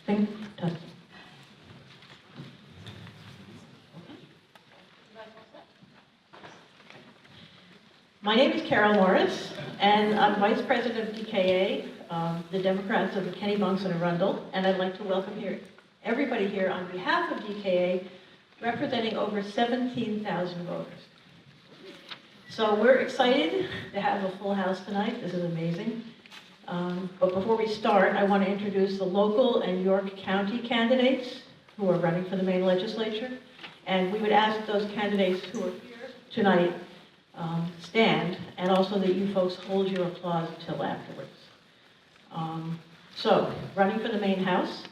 Thing, done. My name is Carol Morris, and I'm Vice President of DKA, the Democrats of the Kennebunks and Arundel, and I'd like to welcome everybody here on behalf of DKA, representing over 17,000 voters. So we're excited to have a full house tonight. This is amazing. But before we start, I want to introduce the local and York County candidates who are running for the Maine legislature. And we would ask those candidates who are here tonight stand, and also that you folks hold your applause until afterwards. So, running for the Maine House,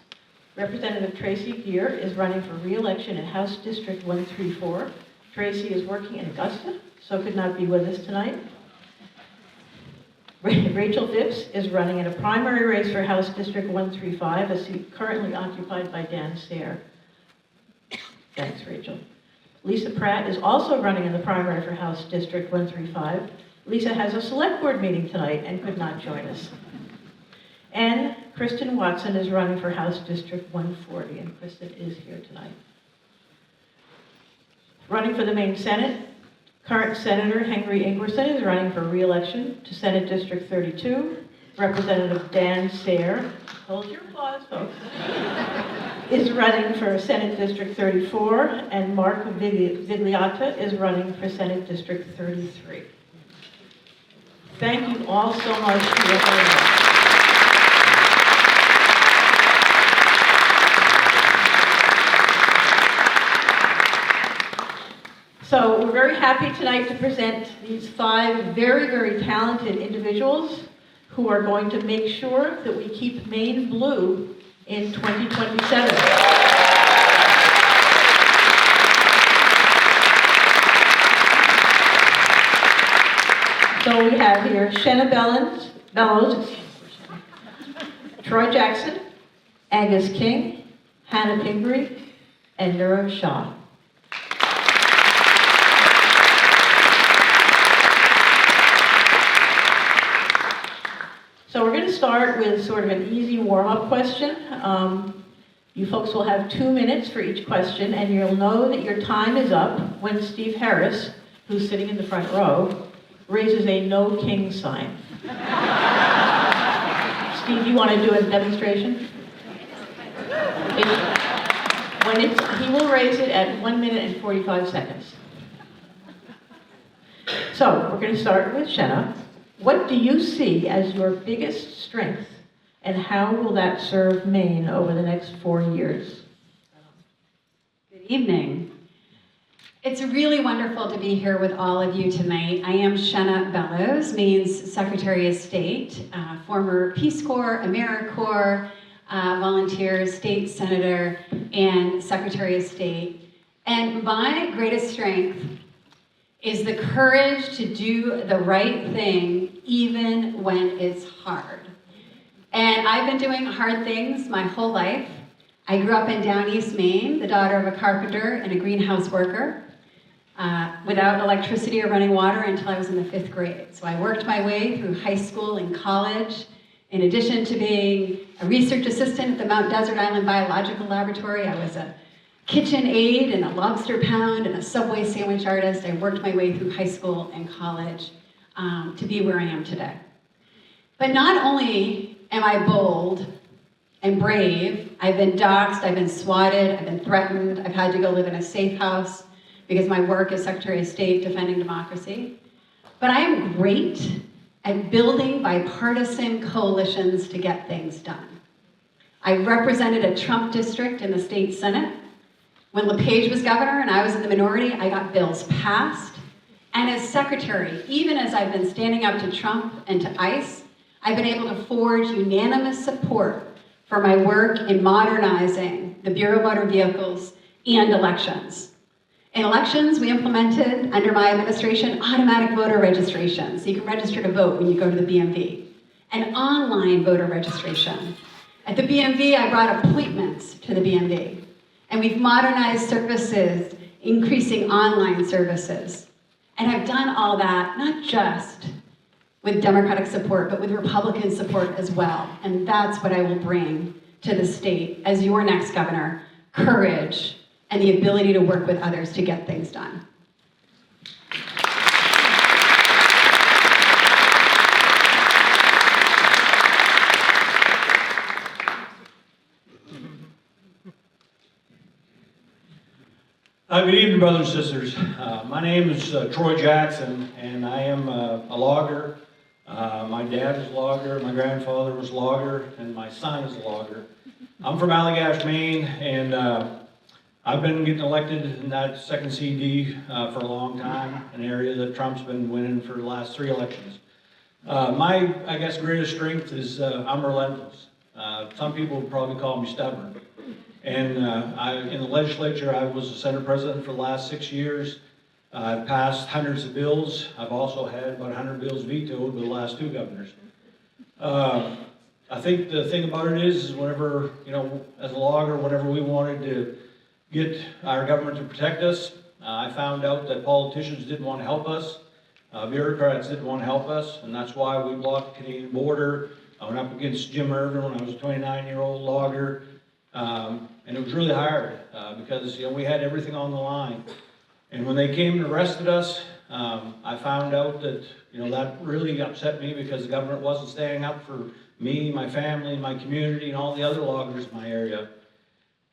Representative Tracy Geer is running for re-election in House District 134. Tracy is working in Augusta, so could not be with us tonight. Rachel Phipps is running in a primary race for House District 135, a seat currently occupied by Dan Sayre. Thanks, Rachel. Lisa Pratt is also running in the primary for House District 135. Lisa has a select board meeting tonight and could not join us. And Kristen Watson is running for House District 140, and Kristen is here tonight. Running for the Maine Senate, current Senator Henry Ingwerson is running for re-election to Senate District 32. Representative Dan Sayre, hold your applause, folks, is running for Senate District 34, and Mark Vigliata is running for Senate District 33. Thank you all so much for your hard work. So we're very happy tonight to present these 5 very, very talented individuals who are going to make sure that we keep Maine blue in 2027. So we have here Shenna Bellows, Troy Jackson, Angus King, Hannah Pingree, and Nirav Shaw. So we're going to start with sort of an easy warm-up question. You folks will have 2 minutes for each question, and you'll know that your time is up when Steve Harris, who's sitting in the front row, raises a no king sign. Steve, you want to do a demonstration? He will raise it at 1 minute and 45 seconds. So we're going to start with Shenna. What do you see as your biggest strength, and how will that serve Maine over the next 4 years? Good evening. It's really wonderful to be here with all of you tonight. I am Shenna Bellows, Maine's Secretary of State, former Peace Corps, AmeriCorps, volunteer, state senator, and Secretary of State. And my greatest strength is the courage to do the right thing even when it's hard. And I've been doing hard things my whole life. I grew up in Down East Maine, the daughter of a carpenter and a greenhouse worker, without electricity or running water until I was in the 5th grade. So I worked my way through high school and college. In addition to being a research assistant at the Mount Desert Island Biological Laboratory, I was a kitchen aide and a lobster pound and a Subway sandwich artist. I worked my way through high school and college to be where I am today. But not only am I bold and brave, I've been doxxed, I've been swatted, I've been threatened, I've had to go live in a safe house because my work as Secretary of State defending democracy. But I am great at building bipartisan coalitions to get things done. I represented a Trump district in the state Senate. When LePage was governor and I was in the minority, I got bills passed. And as secretary, even as I've been standing up to Trump and to ICE, I've been able to forge unanimous support for my work in modernizing the Bureau of Motor Vehicles and elections. In elections, we implemented, under my administration, automatic voter registration, so you can register to vote when you go to the BMV, and online voter registration. At the BMV, I brought appointments to the BMV. And we've modernized services, increasing online services. And I've done all that, not just with Democratic support, but with Republican support as well. And that's what I will bring to the state as your next governor, courage, and the ability to work with others to get things done. Good evening, brothers and sisters. My name is Troy Jackson, and I am a logger. My dad was a logger, my grandfather was a logger, and my son is a logger. I'm from Allagash, Maine, and I've been getting elected in that second CD for a long time, an area that Trump's been winning for the last 3 elections. My, I guess, greatest strength is I'm relentless. Some people would probably call me stubborn. And in the legislature, I was the Senate President for the last 6 years. I've passed hundreds of bills. I've also had about 100 bills vetoed by the last 2 governors. I think the thing about it is whenever, as a logger, whenever we wanted to get our government to protect us, I found out that politicians didn't want to help us. Bureaucrats didn't want to help us, and that's why we blocked the Canadian border. I went up against Jim Irvin when I was a 29-year-old logger. And it was really hard because we had everything on the line. And when they came and arrested us, I found out that that really upset me because the government wasn't standing up for me, my family, my community, and all the other loggers in my area.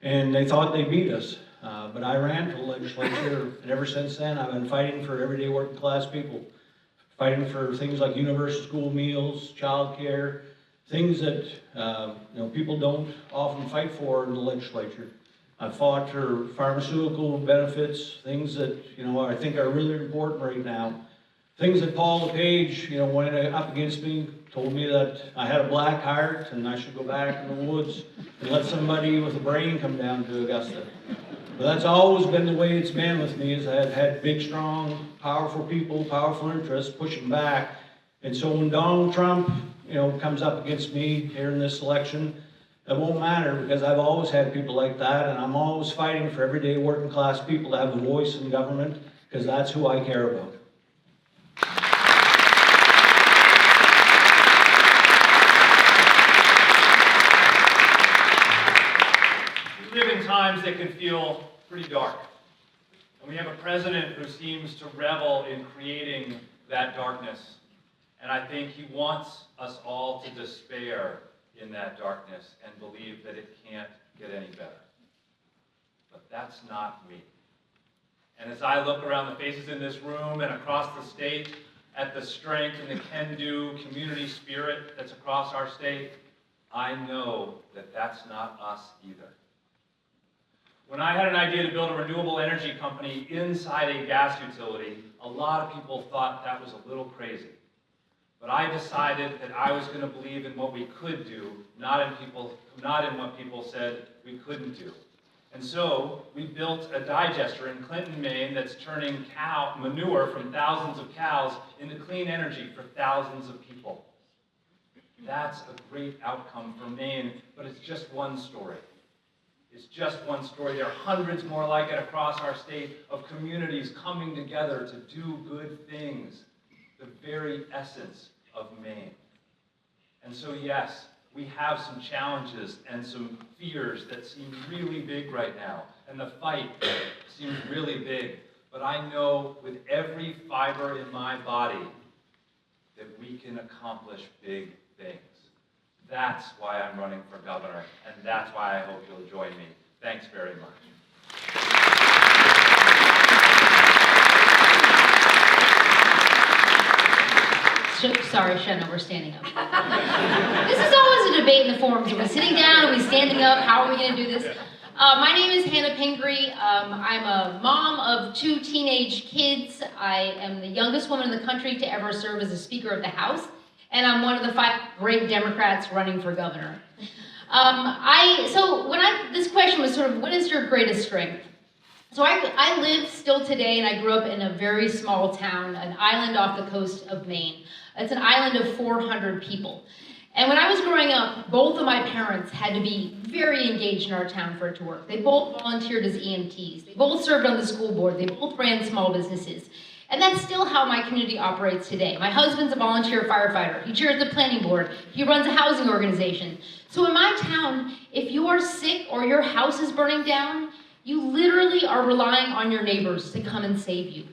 And they thought they beat us. But I ran for the legislature, and ever since then I've been fighting for everyday working class people, fighting for things like universal school meals, child care, things that people don't often fight for in the legislature. I fought for pharmaceutical benefits, things that I think are really important right now. Things that Paul LePage, went up against me, told me that I had a black heart and I should go back in the woods and let somebody with a brain come down to Augusta. But that's always been the way it's been with me, is I've had big, strong, powerful people, powerful interests pushing back. And so when Donald Trump comes up against me here in this election, it won't matter because I've always had people like that, and I'm always fighting for everyday working class people to have a voice in government because that's who I care about. We live in times that can feel pretty dark, and we have a president who seems to revel in creating that darkness. And I think he wants us all to despair in that darkness and believe that it can't get any better. But that's not me. And as I look around the faces in this room and across the state at the strength and the can-do community spirit that's across our state, I know that that's not us either. When I had an idea to build a renewable energy company inside a gas utility, a lot of people thought that was a little crazy. But I decided that I was going to believe in what we could do, not in what people said we couldn't do. And so we built a digester in Clinton, Maine that's turning cow manure from thousands of cows into clean energy for thousands of people. That's a great outcome for Maine, but it's just one story. It's just one story. There are hundreds more like it across our state of communities coming together to do good things. The very essence of Maine. And so yes, we have some challenges and some fears that seem really big right now, and the fight seems really big, but I know with every fiber in my body that we can accomplish big things. That's why I'm running for governor, and that's why I hope you'll join me. Thanks very much. Sorry, Shenna, we're standing up. This is always a debate in the forums. Are we sitting down? Are we standing up? How are we going to do this? My name is Pingree. I'm a mom of 2 teenage kids. I am the youngest woman in the country to ever serve as a Speaker of the House, and I'm one of the 5 great Democrats running for governor. This question was sort of, what is your greatest strength? So I live still today, and I grew up in a very small town, an island off the coast of Maine. It's an island of 400 people. And when I was growing up, both of my parents had to be very engaged in our town for it to work. They both volunteered as EMTs. They both served on the school board. They both ran small businesses. And that's still how my community operates today. My husband's a volunteer firefighter. He chairs the planning board. He runs a housing organization. So in my town, if you are sick or your house is burning down, you literally are relying on your neighbors to come and save you.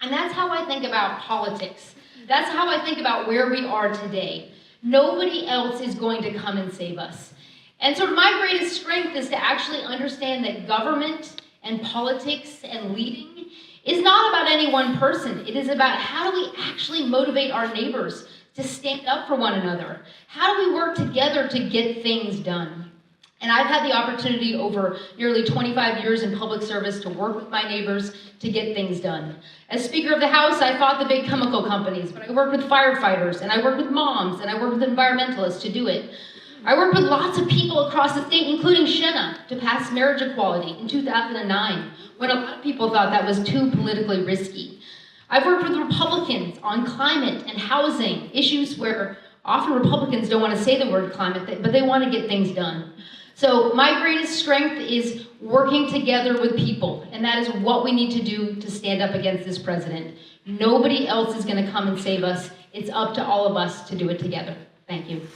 And that's how I think about politics. That's how I think about where we are today. Nobody else is going to come and save us. And so my greatest strength is to actually understand that government and politics and leading is not about any one person. It is about how do we actually motivate our neighbors to stand up for one another? How do we work together to get things done? And I've had the opportunity over nearly 25 years in public service to work with my neighbors to get things done. As Speaker of the House, I fought the big chemical companies, but I worked with firefighters, and I worked with moms, and I worked with environmentalists to do it. I worked with lots of people across the state, including Shenna, to pass marriage equality in 2009, when a lot of people thought that was too politically risky. I've worked with Republicans on climate and housing, issues where often Republicans don't want to say the word climate, but they want to get things done. So my greatest strength is working together with people, and that is what we need to do to stand up against this president. Nobody else is going to come and save us. It's up to all of us to do it together. Thank you.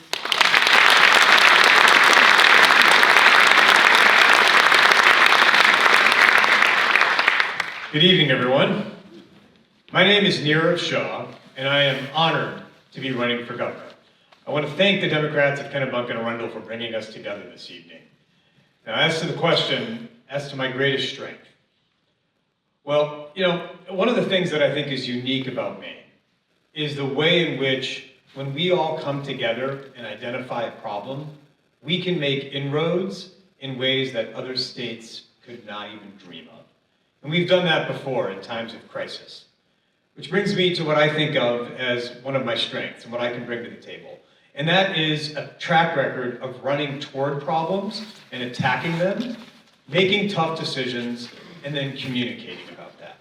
Good evening, everyone. My name is Nirav Shaw, and I am honored to be running for governor. I want to thank the Democrats of Kennebunk and Arundel for bringing us together this evening. Now, as to the question, as to my greatest strength, well, one of the things that I think is unique about Maine is the way in which, when we all come together and identify a problem, we can make inroads in ways that other states could not even dream of. And we've done that before in times of crisis. Which brings me to what I think of as one of my strengths and what I can bring to the table. And that is a track record of running toward problems and attacking them, making tough decisions, and then communicating about that.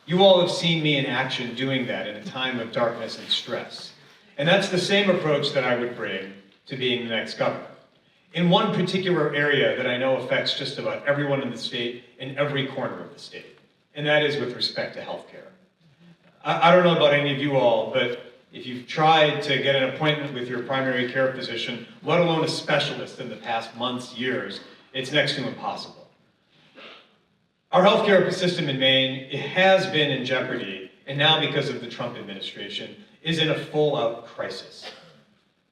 You all have seen me in action doing that in a time of darkness and stress. And that's the same approach that I would bring to being the next governor. In one particular area that I know affects just about everyone in the state in every corner of the state, and that is with respect to healthcare. I don't know about any of you all, but if you've tried to get an appointment with your primary care physician, let alone a specialist in the past months, years, it's next to impossible. Our healthcare system in Maine, it has been in jeopardy, and now because of the Trump administration, is in a full-out crisis.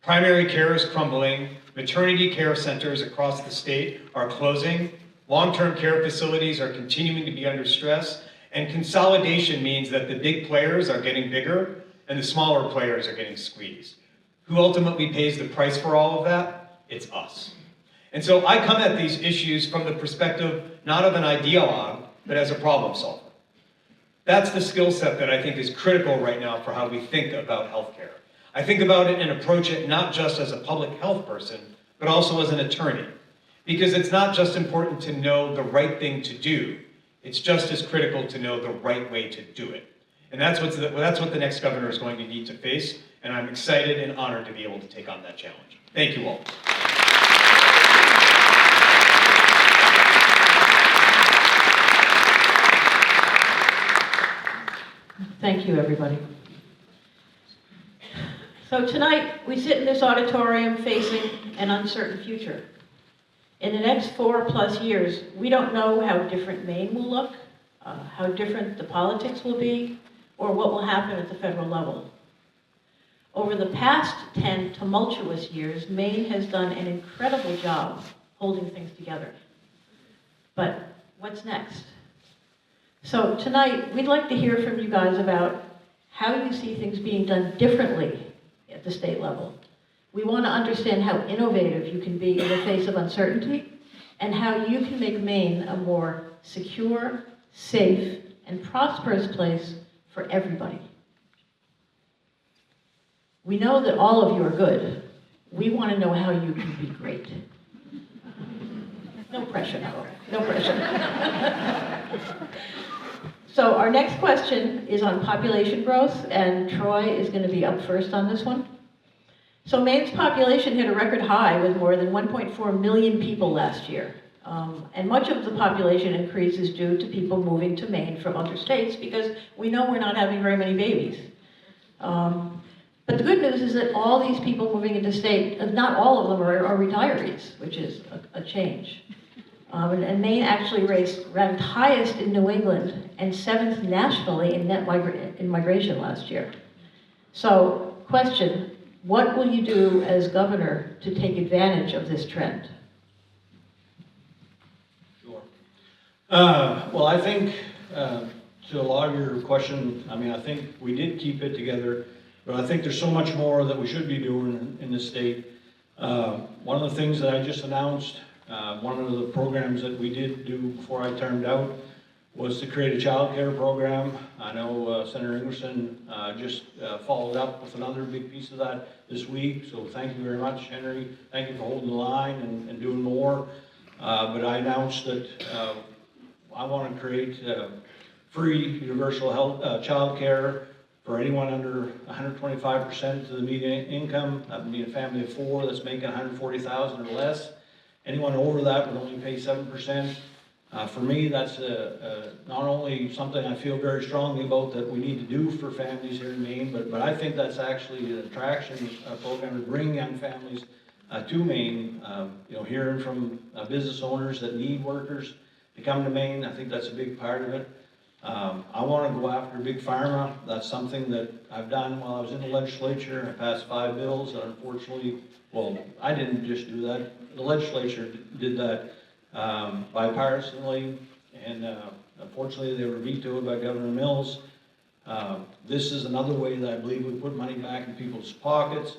Primary care is crumbling, maternity care centers across the state are closing, long-term care facilities are continuing to be under stress, and consolidation means that the big players are getting bigger and the smaller players are getting squeezed. Who ultimately pays the price for all of that? It's us. And so I come at these issues from the perspective not of an ideologue, but as a problem solver. That's the skill set that I think is critical right now for how we think about healthcare. I think about it and approach it not just as a public health person, but also as an attorney. Because it's not just important to know the right thing to do, it's just as critical to know the right way to do it. And that's what the next governor is going to need to face, and I'm excited and honored to be able to take on that challenge. Thank you all. Thank you, everybody. So tonight, we sit in this auditorium facing an uncertain future. In the next 4+ years, we don't know how different Maine will look, how different the politics will be, or what will happen at the federal level. Over the past 10 tumultuous years, Maine has done an incredible job holding things together. But what's next? So tonight, we'd like to hear from you guys about how you see things being done differently at the state level. We want to understand how innovative you can be in the face of uncertainty and how you can make Maine a more secure, safe, and prosperous place for everybody. We know that all of you are good. We want to know how you can be great. No pressure, no pressure. So our next question is on population growth, and Troy is going to be up first on this one. So Maine's population hit a record high with more than 1.4 million people last year. And much of the population increase is due to people moving to Maine from other states because we know we're not having very many babies. But the good news is that all these people moving into state, not all of them are retirees, which is a change. And Maine actually ranked highest in New England and 7th nationally in in migration last year. So, question, what will you do as governor to take advantage of this trend? Sure. Well, I think, to a lot of your question, I mean, I think we did keep it together, but I think there's so much more that we should be doing in this state. One of the things that I just announced, one of the programs that we did do before I turned out was to create a child care program. I know Senator Ingerson just followed up with another big piece of that this week, so thank you very much, Henry. Thank you for holding the line and doing more. But I announced that I want to create free universal health child care for anyone under 125% of the median income. That would be a family of 4 that's making $140,000 or less. Anyone over that would only pay 7%. For me, that's not only something I feel very strongly about that we need to do for families here in Maine, but I think that's actually an attraction program to bring young families to Maine. You know, hearing from business owners that need workers to come to Maine, I think that's a big part of it. I want to go after big pharma. That's something that I've done while I was in the legislature. I passed 5 bills that unfortunately, well, I didn't just do that. The legislature did that bipartisanly, and unfortunately they were vetoed by Governor Mills. This is another way that I believe we put money back in people's pockets,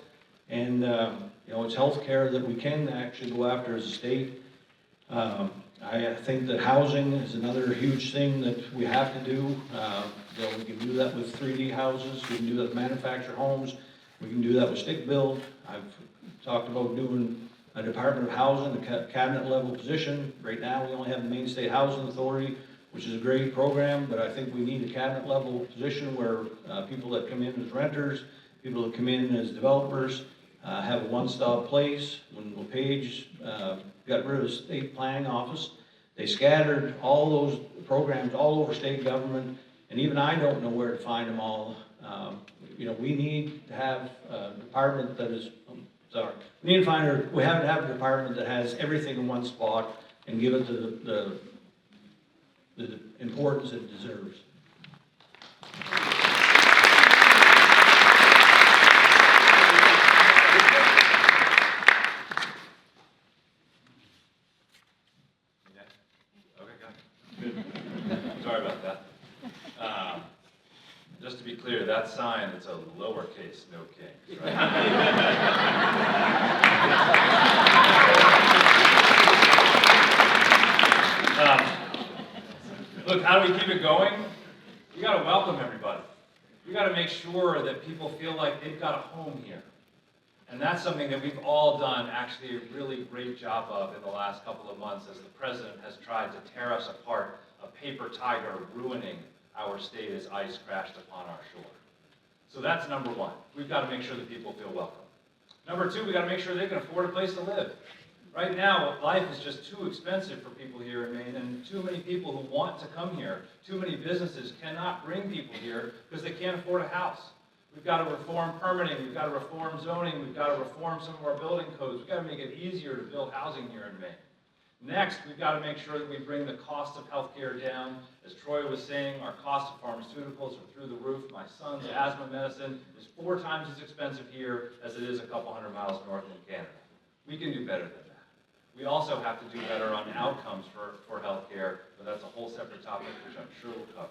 and you know, it's health care that we can actually go after as a state. I think that housing is another huge thing that we have to do. You know, we can do that with 3D houses, we can do that with manufactured homes, we can do that with stick build. I've talked about doing a Department of Housing, a cabinet level position. Right now we only have the Maine State Housing Authority, which is a great program, but I think we need a cabinet level position where people that come in as renters, people that come in as developers, have a one-stop place. When LePage got rid of the state planning office, they scattered all those programs all over state government, and even I don't know where to find them all. You know, we need to have a department that is, we need to find, we have to have a department that has everything in one spot and give it the importance it deserves. Sorry about that. Just to be clear, that sign, it's a lowercase, no kings, right? Look, how do we keep it going? We got to welcome everybody. We got to make sure that people feel like they've got a home here. And that's something that we've all done actually a really great job of in the last couple of months as the president has tried to tear us apart, a paper tiger ruining our state as ice crashed upon our shore. So that's number one. We've got to make sure that people feel welcome. Number two, we've got to make sure they can afford a place to live. Right now, life is just too expensive for people here in Maine, and too many people who want to come here. Too many businesses cannot bring people here because they can't afford a house. We've got to reform permitting, we've got to reform zoning, we've got to reform some of our building codes. We've got to make it easier to build housing here in Maine. Next, we've got to make sure that we bring the cost of healthcare down. As Troy was saying, our cost of pharmaceuticals are through the roof. My son's asthma medicine is 4 times as expensive here as it is a couple hundred miles north in Canada. We can do better than that. We also have to do better on outcomes for healthcare, but that's a whole separate topic, which I'm sure we'll cover.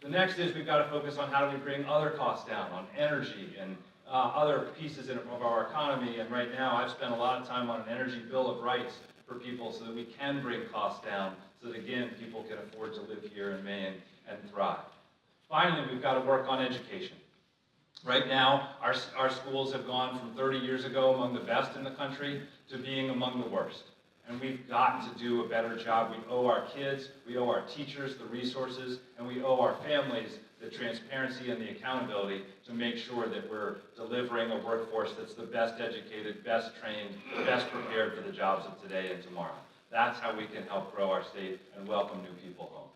The next is we've got to focus on how do we bring other costs down, on energy and other pieces of our economy. And right now, I've spent a lot of time on an energy bill of rights for people so that we can bring costs down, so that again, people can afford to live here in Maine and thrive. Finally, we've got to work on education. Right now, our schools have gone from 30 years ago among the best in the country to being among the worst. And we've got to do a better job. We owe our kids, we owe our teachers the resources, and we owe our families the transparency and the accountability to make sure that we're delivering a workforce that's the best educated, best trained, best prepared for the jobs of today and tomorrow. That's how we can help grow our state and welcome new people home.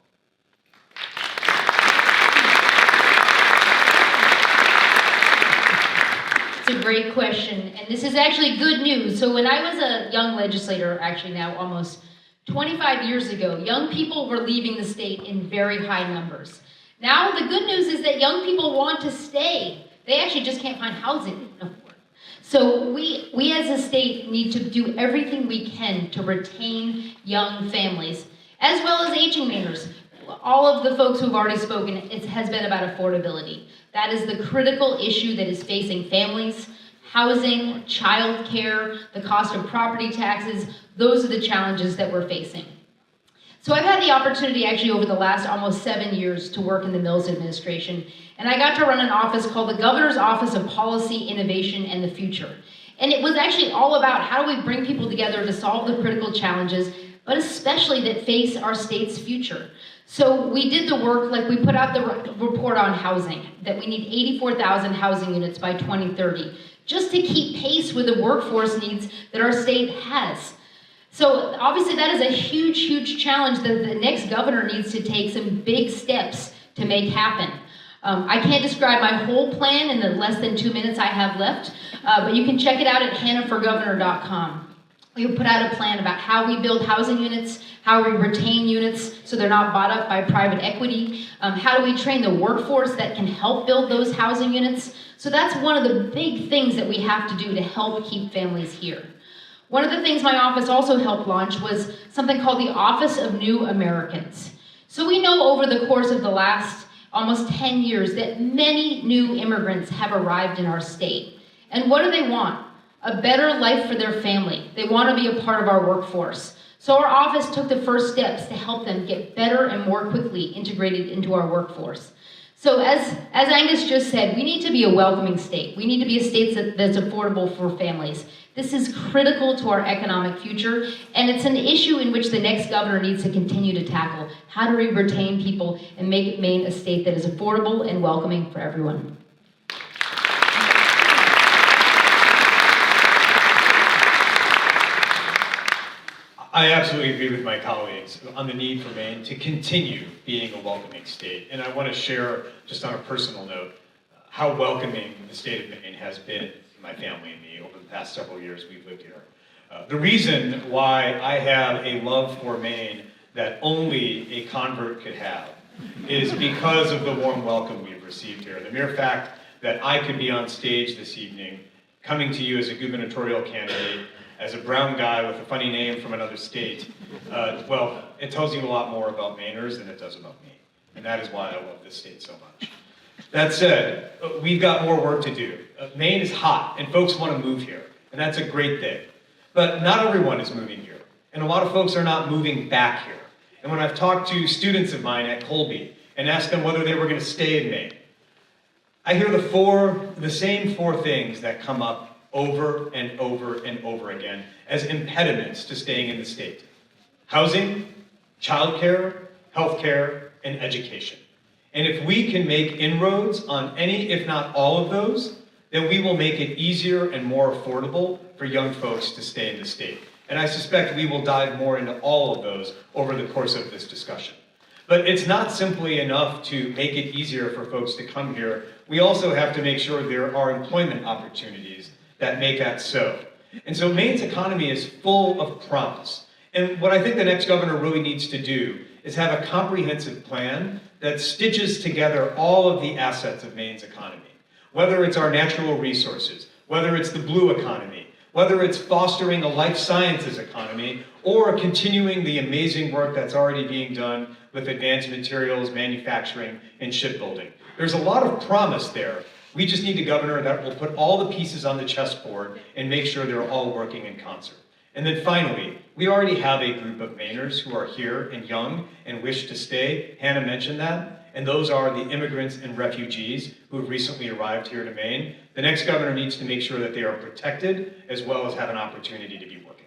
It's a great question, and this is actually good news. So when I was a young legislator, actually now almost 25 years ago, young people were leaving the state in very high numbers. Now the good news is that young people want to stay. They actually just can't find housing. So we as a state need to do everything we can to retain young families, as well as aging Mainers. All of the folks who've already spoken, it has been about affordability. That is the critical issue that is facing families. Housing, childcare, the cost of property taxes, those are the challenges that we're facing. So I've had the opportunity actually over the last almost 7 years to work in the Mills administration, and I got to run an office called the Governor's Office of Policy, Innovation, and the Future. And it was actually all about how do we bring people together to solve the critical challenges, but especially that face our state's future. So we did the work, like we put out the report on housing, that we need 84,000 housing units by 2030, just to keep pace with the workforce needs that our state has. So obviously that is a huge, huge challenge that the next governor needs to take some big steps to make happen. I can't describe my whole plan in the less than 2 minutes I have left, but you can check it out at hannahforgovernor.com. We put out a plan about how we build housing units, how we retain units so they're not bought up by private equity, how do we train the workforce that can help build those housing units. So that's one of the big things that we have to do to help keep families here. One of the things my office also helped launch was something called the Office of New Americans. So we know over the course of the last almost 10 years that many new immigrants have arrived in our state. And what do they want? A better life for their family. They want to be a part of our workforce. So our office took the first steps to help them get better and more quickly integrated into our workforce. So as Angus just said, we need to be a welcoming state. We need to be a state that's affordable for families. This is critical to our economic future, and it's an issue in which the next governor needs to continue to tackle. How do we retain people and make Maine a state that is affordable and welcoming for everyone? I absolutely agree with my colleagues on the need for Maine to continue being a welcoming state. And I want to share, just on a personal note, how welcoming the state of Maine has been to my family and me over the past several years we've lived here. The reason why I have a love for Maine that only a convert could have is because of the warm welcome we've received here. The mere fact that I could be on stage this evening, coming to you as a gubernatorial candidate, as a brown guy with a funny name from another state, well, it tells you a lot more about Mainers than it does about me. And that is why I love this state so much. That said, we've got more work to do. Maine is hot, and folks want to move here, and that's a great thing. But not everyone is moving here, and a lot of folks are not moving back here. And when I've talked to students of mine at Colby and asked them whether they were going to stay in Maine, I hear the same four things that come up over and over and over again as impediments to staying in the state: housing, childcare, healthcare, and education. And if we can make inroads on any, if not all of those, then we will make it easier and more affordable for young folks to stay in the state. And I suspect we will dive more into all of those over the course of this discussion. But it's not simply enough to make it easier for folks to come here. We also have to make sure there are employment opportunities that make that so. And so Maine's economy is full of promise. And what I think the next governor really needs to do is have a comprehensive plan that stitches together all of the assets of Maine's economy. Whether it's our natural resources, whether it's the blue economy, whether it's fostering a life sciences economy, or continuing the amazing work that's already being done with advanced materials, manufacturing, and shipbuilding. There's a lot of promise there. We just need a governor that will put all the pieces on the chessboard and make sure they're all working in concert. And then finally, we already have a group of Mainers who are here and young and wish to stay. Hannah mentioned that. And those are the immigrants and refugees who have recently arrived here to Maine. The next governor needs to make sure that they are protected as well as have an opportunity to be working.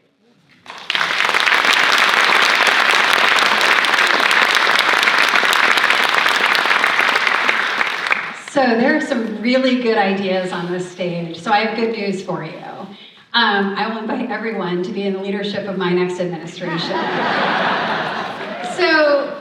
So there are some really good ideas on this stage, so I have good news for you. I will invite everyone to be in the leadership of my next administration. So,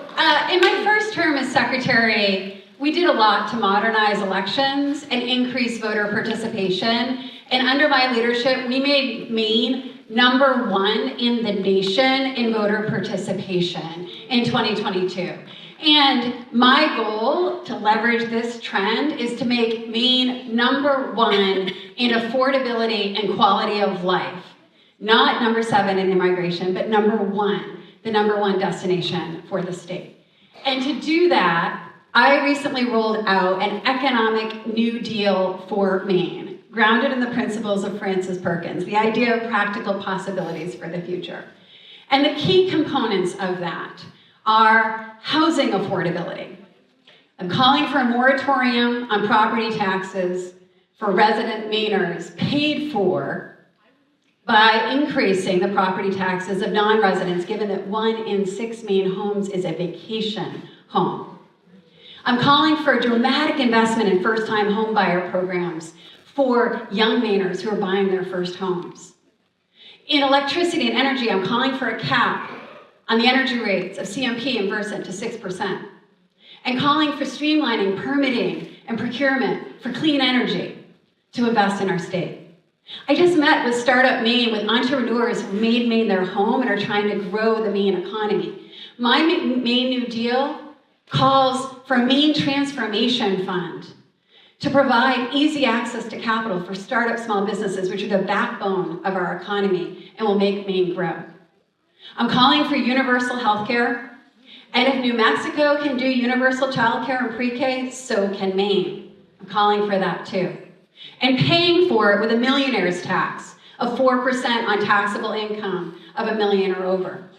in my first term as secretary, we did a lot to modernize elections and increase voter participation. And under my leadership, we made Maine #1 in the nation in voter participation in 2022. And my goal to leverage this trend is to make Maine #1 in affordability and quality of life. Not #7 in immigration, but #1, the #1 destination for the state. And to do that, I recently rolled out an economic New Deal for Maine, grounded in the principles of Francis Perkins, the idea of practical possibilities for the future. And the key components of that are housing affordability. I'm calling for a moratorium on property taxes for resident Mainers paid for by increasing the property taxes of non-residents, given that 1 in 6 Maine homes is a vacation home. I'm calling for a dramatic investment in first-time home buyer programs for young Mainers who are buying their first homes. In electricity and energy, I'm calling for a cap on the energy rates of CMP and Versant to 6%, and calling for streamlining permitting and procurement for clean energy to invest in our state. I just met with Startup Maine, with entrepreneurs who made Maine their home and are trying to grow the Maine economy. My Maine New Deal calls for a Maine Transformation Fund to provide easy access to capital for startup small businesses, which are the backbone of our economy and will make Maine grow. I'm calling for universal health care, and if New Mexico can do universal childcare and pre-K, so can Maine. I'm calling for that too. And paying for it with a millionaire's tax of 4% on taxable income of $1 million or over.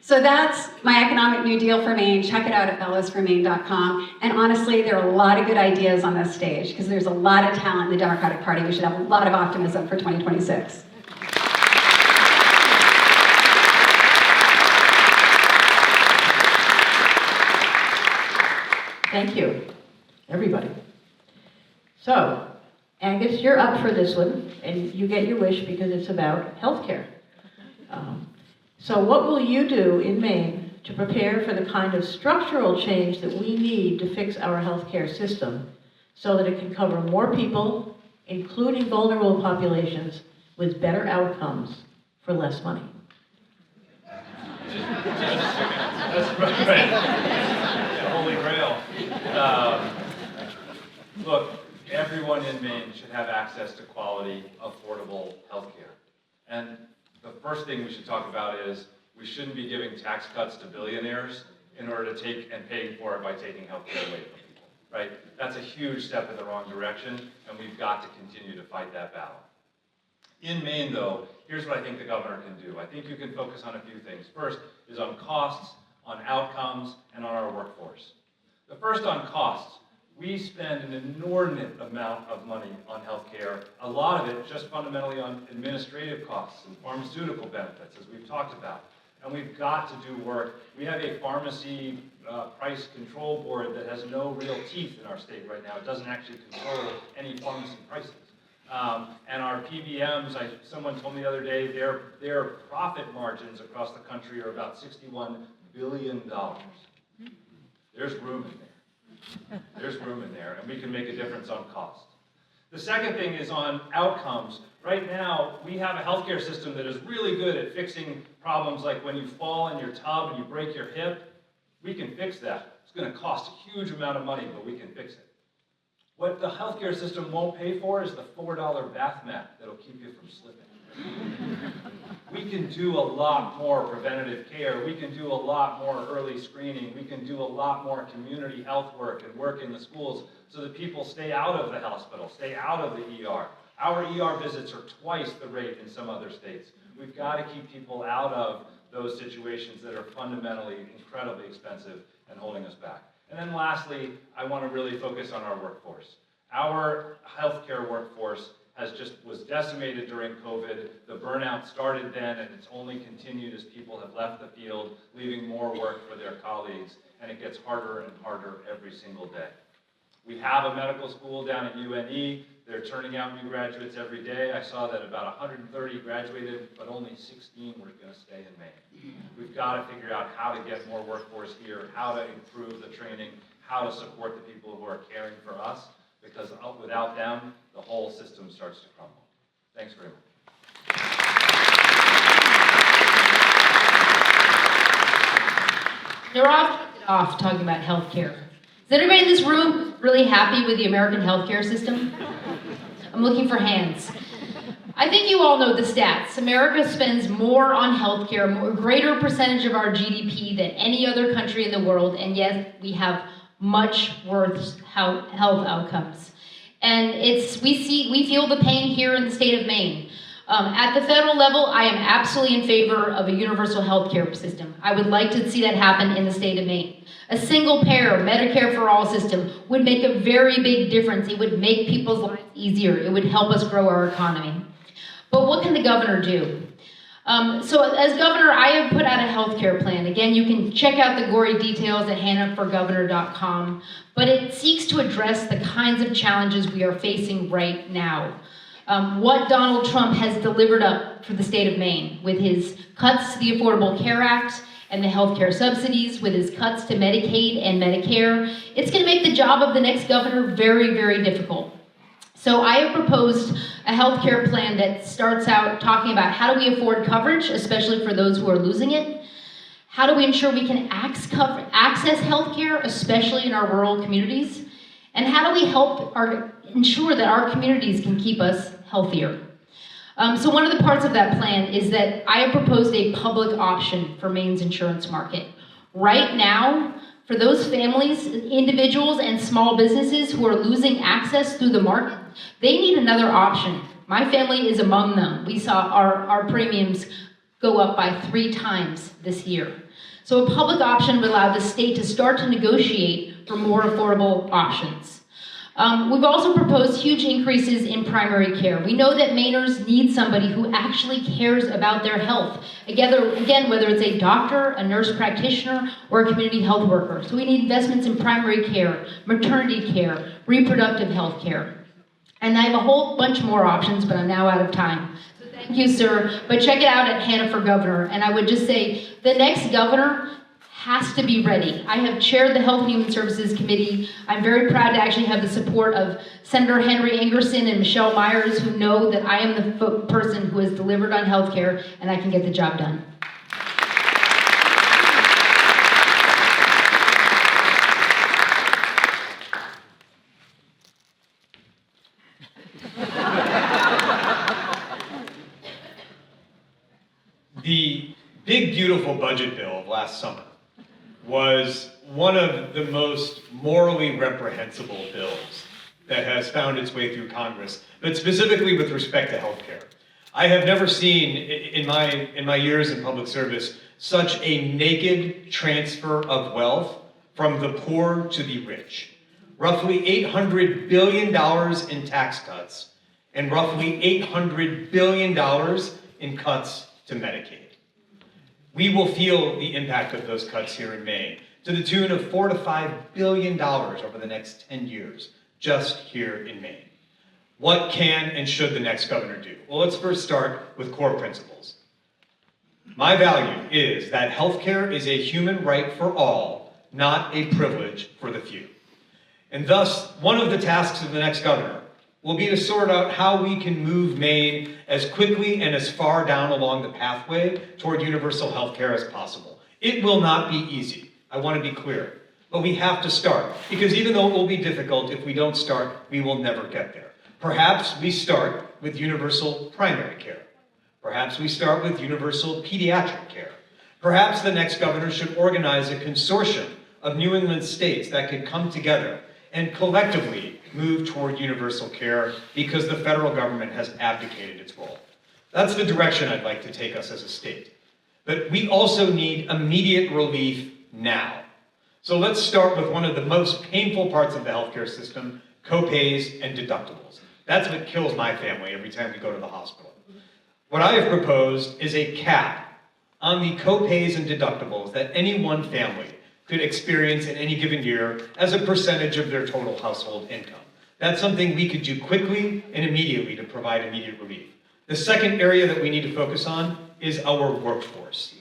So that's my economic New Deal for Maine. Check it out at bellowsformaine.com. And honestly, there are a lot of good ideas on this stage because there's a lot of talent in the Democratic Party. We should have a lot of optimism for 2026. Thank you, everybody. So, Angus, you're up for this one, and you get your wish because it's about healthcare. So what will you do in Maine to prepare for the kind of structural change that we need to fix our healthcare system so that it can cover more people, including vulnerable populations, with better outcomes for less money? That's right. The Holy Grail. Look, everyone in Maine should have access to quality, affordable health care. And the first thing we should talk about is we shouldn't be giving tax cuts to billionaires in order to take and pay for it by taking health care away from people, right? That's a huge step in the wrong direction, and we've got to continue to fight that battle. In Maine, though, here's what I think the governor can do. I think you can focus on a few things. First is on costs, on outcomes, and on our workforce. The first on costs. We spend an inordinate amount of money on healthcare, a lot of it just fundamentally on administrative costs and pharmaceutical benefits, as we've talked about. And we've got to do work. We have a pharmacy price control board that has no real teeth in our state right now. It doesn't actually control any pharmacy prices. And our PBMs, someone told me the other day, their profit margins across the country are about $61 billion. There's room in there. There's room in there, and we can make a difference on cost. The second thing is on outcomes. Right now, we have a healthcare system that is really good at fixing problems like when you fall in your tub and you break your hip. We can fix that. It's going to cost a huge amount of money, but we can fix it. What the healthcare system won't pay for is the $4 bath mat that'll keep you from slipping. We can do a lot more preventative care. We can do a lot more early screening. We can do a lot more community health work and work in the schools so that people stay out of the hospital, stay out of the ER. Our ER visits are twice the rate in some other states. We've got to keep people out of those situations that are fundamentally incredibly expensive and holding us back. And then lastly, I want to really focus on our workforce. Our healthcare workforce was decimated during COVID. The burnout started then, and it's only continued as people have left the field, leaving more work for their colleagues, and it gets harder and harder every single day. We have a medical school down at UNE. They're turning out new graduates every day. I saw that about 130 graduated, but only 16 were going to stay in Maine. We've got to figure out how to get more workforce here, how to improve the training, how to support the people who are caring for us, because without them, the whole system starts to crumble. Thanks very much. Nirav kicked it off talking about healthcare. Is anybody in this room really happy with the American healthcare system? I'm looking for hands. I think you all know the stats. America spends more on healthcare, a greater percentage of our GDP than any other country in the world, and yet we have much worse health outcomes. And we feel the pain here in the state of Maine. At the federal level, I am absolutely in favor of a universal health care system. I would like to see that happen in the state of Maine. A single payer, Medicare for all system would make a very big difference. It would make people's lives easier. It would help us grow our economy. But what can the governor do? So as governor, I have put out a health care plan. Again, you can check out the gory details at hannahforgovernor.com, but it seeks to address the kinds of challenges we are facing right now. What Donald Trump has delivered up for the state of Maine with his cuts to the Affordable Care Act and the health care subsidies, with his cuts to Medicaid and Medicare, it's going to make the job of the next governor very, very difficult. So I have proposed a health care plan that starts out talking about how do we afford coverage, especially for those who are losing it? How do we ensure we can access health care, especially in our rural communities? And how do we help ensure that our communities can keep us healthier? So one of the parts of that plan is that I have proposed a public option for Maine's insurance market. Right now, for those families, individuals, and small businesses who are losing access through the market, they need another option. My family is among them. We saw our premiums go up by 3 times this year. So a public option would allow the state to start to negotiate for more affordable options. We've also proposed huge increases in primary care. We know that Mainers need somebody who actually cares about their health. Again, whether it's a doctor, a nurse practitioner, or a community health worker. So we need investments in primary care, maternity care, reproductive health care. And I have a whole bunch more options, but I'm now out of time. So thank you, sir. But check it out at Hannah for Governor. And I would just say, the next governor has to be ready. I have chaired the Health and Human Services Committee. I'm very proud to actually have the support of Senator Henry Ingerson and Michelle Myers, who know that I am the person who has delivered on health care, and I can get the job done. The big, beautiful budget bill of last summer was one of the most morally reprehensible bills that has found its way through Congress, but specifically with respect to healthcare. I have never seen in my years in public service such a naked transfer of wealth from the poor to the rich. Roughly $800 billion in tax cuts and roughly $800 billion in cuts to Medicaid. We will feel the impact of those cuts here in Maine to the tune of $4 to $5 billion over the next 10 years, just here in Maine. What can and should the next governor do? Well, let's first start with core principles. My value is that healthcare is a human right for all, not a privilege for the few. And thus, one of the tasks of the next governor will be to sort out how we can move Maine as quickly and as far down along the pathway toward universal health care as possible. It will not be easy, I want to be clear, but we have to start, because even though it will be difficult, if we don't start, we will never get there. Perhaps we start with universal primary care. Perhaps we start with universal pediatric care. Perhaps the next governor should organize a consortium of New England states that could come together and collectively move toward universal care because the federal government has abdicated its role. That's the direction I'd like to take us as a state. But we also need immediate relief now. So let's start with one of the most painful parts of the healthcare system, copays and deductibles. That's what kills my family every time we go to the hospital. What I have proposed is a cap on the copays and deductibles that any one family could experience in any given year as a percentage of their total household income. That's something we could do quickly and immediately to provide immediate relief. The second area that we need to focus on is our workforce.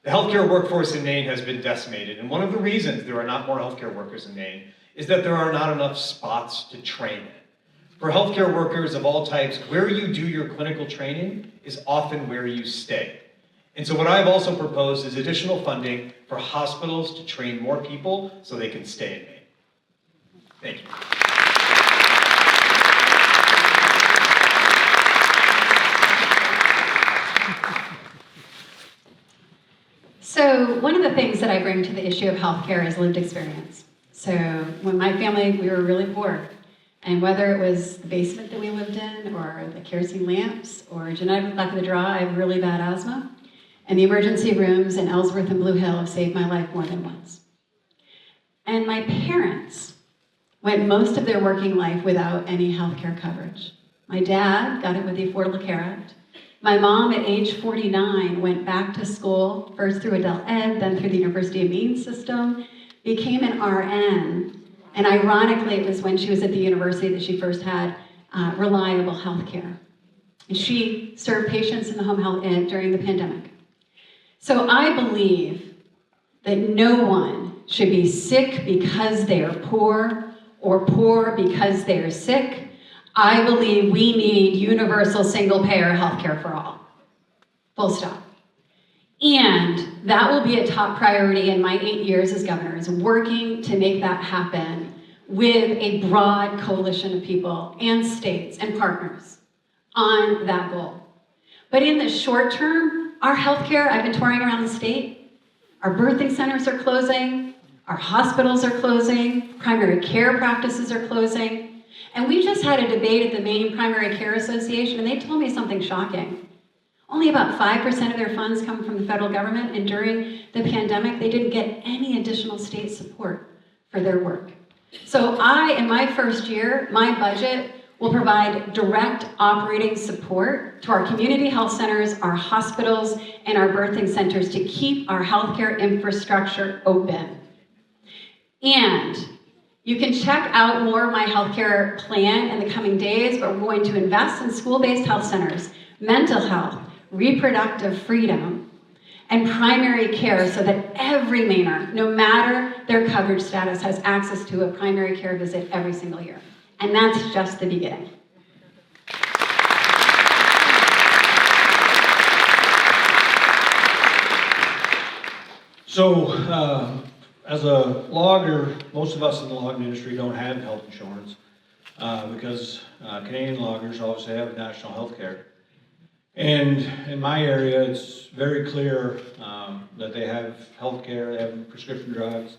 The healthcare workforce in Maine has been decimated, and one of the reasons there are not more healthcare workers in Maine is that there are not enough spots to train in. For healthcare workers of all types, where you do your clinical training is often where you stay. And so what I've also proposed is additional funding for hospitals to train more people so they can stay in Maine. Thank you. So one of the things that I bring to the issue of healthcare is lived experience. So when my family, we were really poor, and whether it was the basement that we lived in, or the kerosene lamps, or genetic luck of the draw, I have really bad asthma, and the emergency rooms in Ellsworth and Blue Hill have saved my life more than once. And my parents went most of their working life without any healthcare coverage. My dad got it with the Affordable Care Act. My mom, at age 49, went back to school, first through adult ed, then through the University of Maine system, became an RN, and ironically, it was when she was at the university that she first had reliable health care. And she served patients in the home health during the pandemic. So I believe that no one should be sick because they are poor, or poor because they are sick. I believe we need universal single-payer healthcare for all. Full stop. And that will be a top priority in my 8 years as governor, is working to make that happen with a broad coalition of people and states and partners on that goal. But in the short term, our healthcare, I've been touring around the state, our birthing centers are closing, our hospitals are closing, primary care practices are closing. And we just had a debate at the Maine Primary Care Association, and they told me something shocking. Only about 5% of their funds come from the federal government, and during the pandemic, they didn't get any additional state support for their work. So in my first year, my budget will provide direct operating support to our community health centers, our hospitals, and our birthing centers to keep our healthcare infrastructure open. And you can check out more of my healthcare plan in the coming days, but we're going to invest in school-based health centers, mental health, reproductive freedom, and primary care so that every Mainer, no matter their coverage status, has access to a primary care visit every single year. And that's just the beginning. So, as a logger, most of us in the logging industry don't have health insurance because Canadian loggers obviously have national health care. And in my area, it's very clear that they have health care, they have prescription drugs.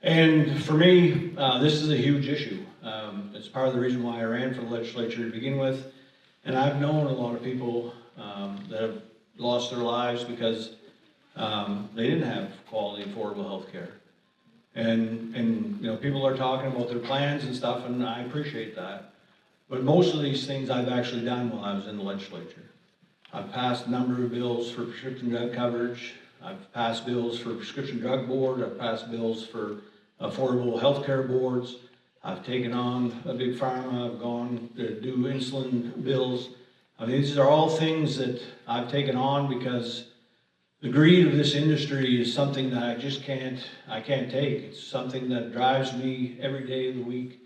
And for me, this is a huge issue. It's part of the reason why I ran for the legislature to begin with. And I've known a lot of people that have lost their lives because they didn't have quality, affordable health care. And you know, people are talking about their plans and stuff, and I appreciate that. But most of these things I've actually done while I was in the legislature. I've passed a number of bills for prescription drug coverage. I've passed bills for prescription drug board. I've passed bills for affordable health care boards. I've taken on a big pharma. I've gone to do insulin bills. I mean, these are all things that I've taken on because the greed of this industry is something that I can't take. It's something that drives me every day of the week.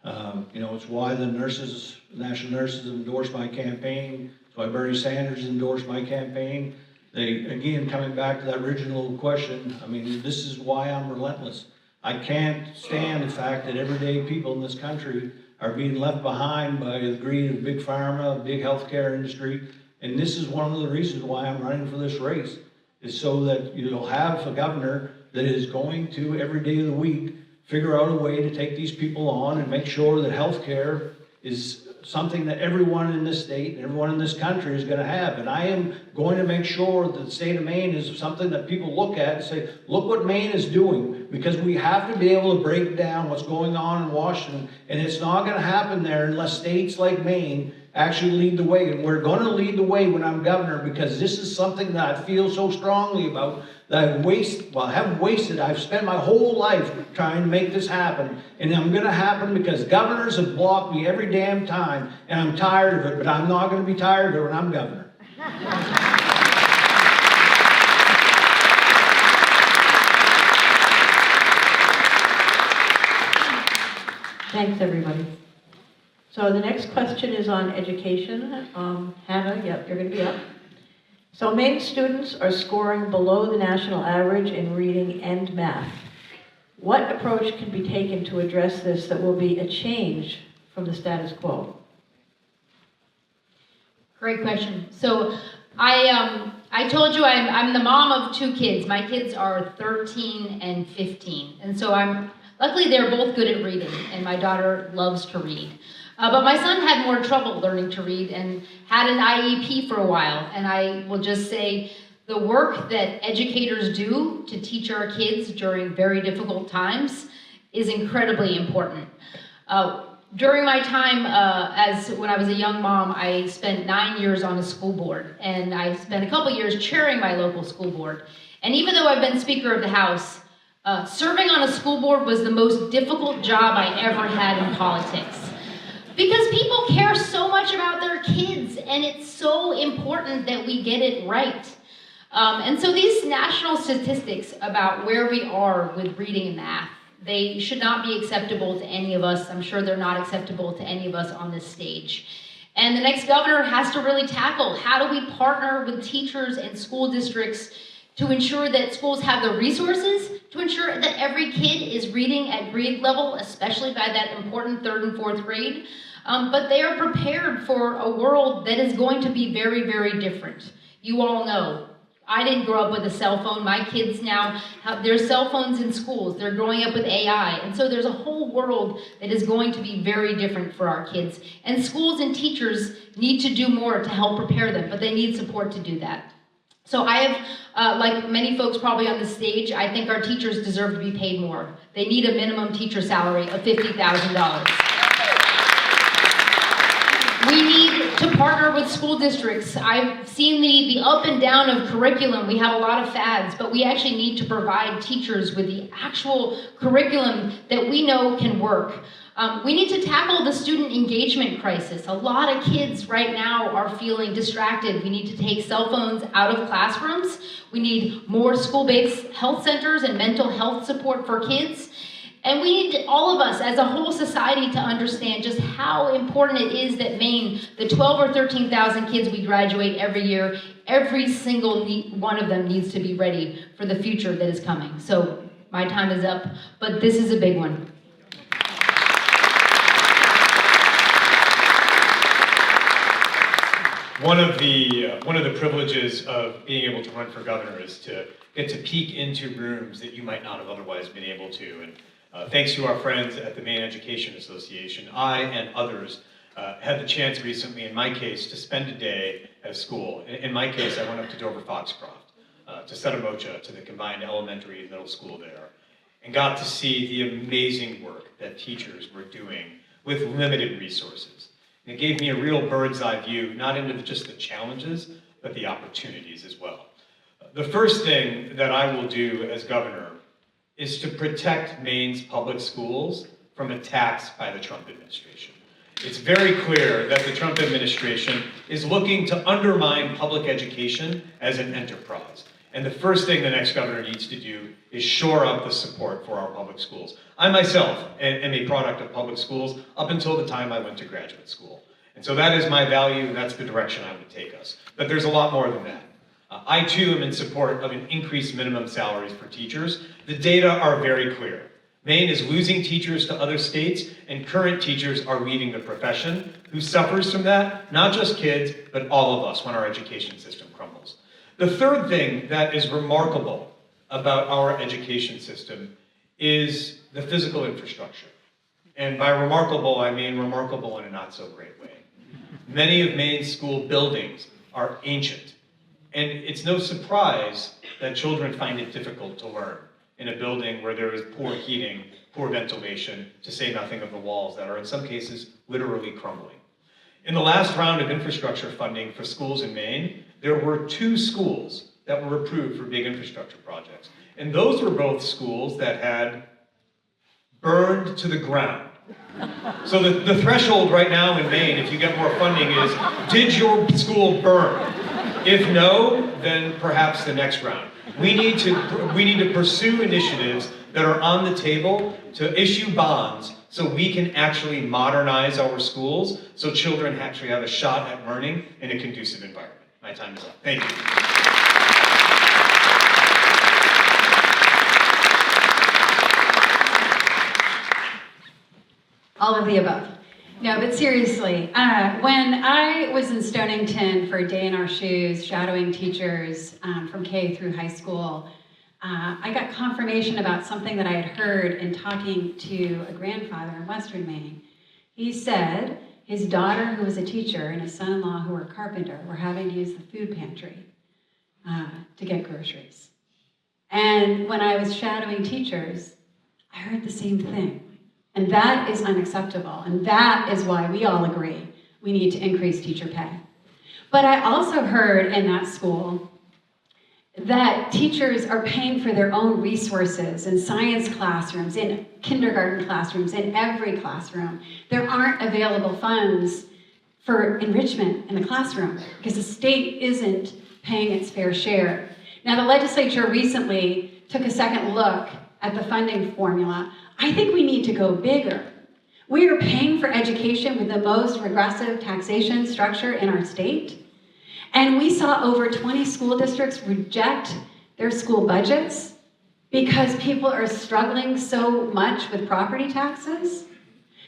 You know, it's why the national nurses have endorsed my campaign. It's why Bernie Sanders endorsed my campaign. They, again, coming back to that original question, I mean, this is why I'm relentless. I can't stand the fact that everyday people in this country are being left behind by the greed of big pharma, big healthcare industry. And this is one of the reasons why I'm running for this race, is so that you'll have a governor that is going to, every day of the week, figure out a way to take these people on and make sure that health care is something that everyone in this state and everyone in this country is going to have. And I am going to make sure that the state of Maine is something that people look at and say, look what Maine is doing, because we have to be able to break down what's going on in Washington. And it's not going to happen there unless states like Maine actually lead the way. And we're gonna lead the way when I'm governor, because this is something that I feel so strongly about, that I haven't wasted, I've spent my whole life trying to make this happen. And I'm gonna happen because governors have blocked me every damn time, and I'm tired of it, but I'm not gonna be tired of it when I'm governor. Thanks, everybody. So the next question is on education. Hannah, yep, you're going to be up. So Maine students are scoring below the national average in reading and math. What approach can be taken to address this that will be a change from the status quo? Great question. So I told you I'm the mom of 2 kids. My kids are 13 and 15. And so luckily they're both good at reading, and my daughter loves to read. But my son had more trouble learning to read and had an IEP for a while. And I will just say the work that educators do to teach our kids during very difficult times is incredibly important. During my time when I was a young mom, I spent 9 years on a school board, and I spent a couple years chairing my local school board. And even though I've been Speaker of the House, serving on a school board was the most difficult job I ever had in politics. Because people care so much about their kids, and it's so important that we get it right. And so these national statistics about where we are with reading and math, they should not be acceptable to any of us. I'm sure they're not acceptable to any of us on this stage. And the next governor has to really tackle, how do we partner with teachers and school districts to ensure that schools have the resources, to ensure that every kid is reading at grade level, especially by that important 3rd and 4th grade, but they are prepared for a world that is going to be very, very different. You all know, I didn't grow up with a cell phone. My kids now have their cell phones in schools. They're growing up with AI. And so there's a whole world that is going to be very different for our kids. And schools and teachers need to do more to help prepare them, but they need support to do that. So I have, like many folks probably on the stage, I think our teachers deserve to be paid more. They need a minimum teacher salary of $50,000. We need to partner with school districts. I've seen the up and down of curriculum. We have a lot of fads, but we actually need to provide teachers with the actual curriculum that we know can work. We need to tackle the student engagement crisis. A lot of kids right now are feeling distracted. We need to take cell phones out of classrooms. We need more school-based health centers and mental health support for kids. And we need all of us as a whole society to understand just how important it is that Maine, the 12 or 13,000 kids we graduate every year, every single one of them needs to be ready for the future that is coming. So my time is up, but this is a big one. One of the privileges of being able to run for governor is to get to peek into rooms that you might not have otherwise been able to. And thanks to our friends at the Maine Education Association, I and others had the chance recently, in my case, to spend a day at a school. In my case, I went up to Dover Foxcroft, to Settamocha, to the combined elementary and middle school there, and got to see the amazing work that teachers were doing with limited resources. And it gave me a real bird's eye view, not into just the challenges, but the opportunities as well. The first thing that I will do as governor is to protect Maine's public schools from attacks by the Trump administration. It's very clear that the Trump administration is looking to undermine public education as an enterprise. And the first thing the next governor needs to do is shore up the support for our public schools. I myself am a product of public schools up until the time I went to graduate school. And so that is my value, and that's the direction I would take us. But there's a lot more than that. I too am in support of an increased minimum salaries for teachers. The data are very clear. Maine is losing teachers to other states, and current teachers are leaving the profession. Who suffers from that? Not just kids, but all of us when our education system crumbles. The third thing that is remarkable about our education system is the physical infrastructure. And by remarkable, I mean remarkable in a not so great way. Many of Maine's school buildings are ancient. And it's no surprise that children find it difficult to learn in a building where there is poor heating, poor ventilation, to say nothing of the walls that are in some cases literally crumbling. In the last round of infrastructure funding for schools in Maine, there were 2 schools that were approved for big infrastructure projects. And those were both schools that had burned to the ground. So the threshold right now in Maine, if you get more funding, is did your school burn? If no, then perhaps the next round. We need to pursue initiatives that are on the table to issue bonds so we can actually modernize our schools so children actually have a shot at learning in a conducive environment. My time is up. Thank you. All of the above. No, but seriously, when I was in Stonington for a day in our shoes, shadowing teachers from K through high school, I got confirmation about something that I had heard in talking to a grandfather in Western Maine. He said his daughter, who was a teacher, and his son-in-law, who were a carpenter, were having to use the food pantry to get groceries. And when I was shadowing teachers, I heard the same thing. And that is unacceptable. And that is why we all agree we need to increase teacher pay. But I also heard in that school that teachers are paying for their own resources in science classrooms, in kindergarten classrooms, in every classroom. There aren't available funds for enrichment in the classroom because the state isn't paying its fair share. Now, the legislature recently took a second look at the funding formula. I think we need to go bigger. We are paying for education with the most regressive taxation structure in our state. And we saw over 20 school districts reject their school budgets because people are struggling so much with property taxes.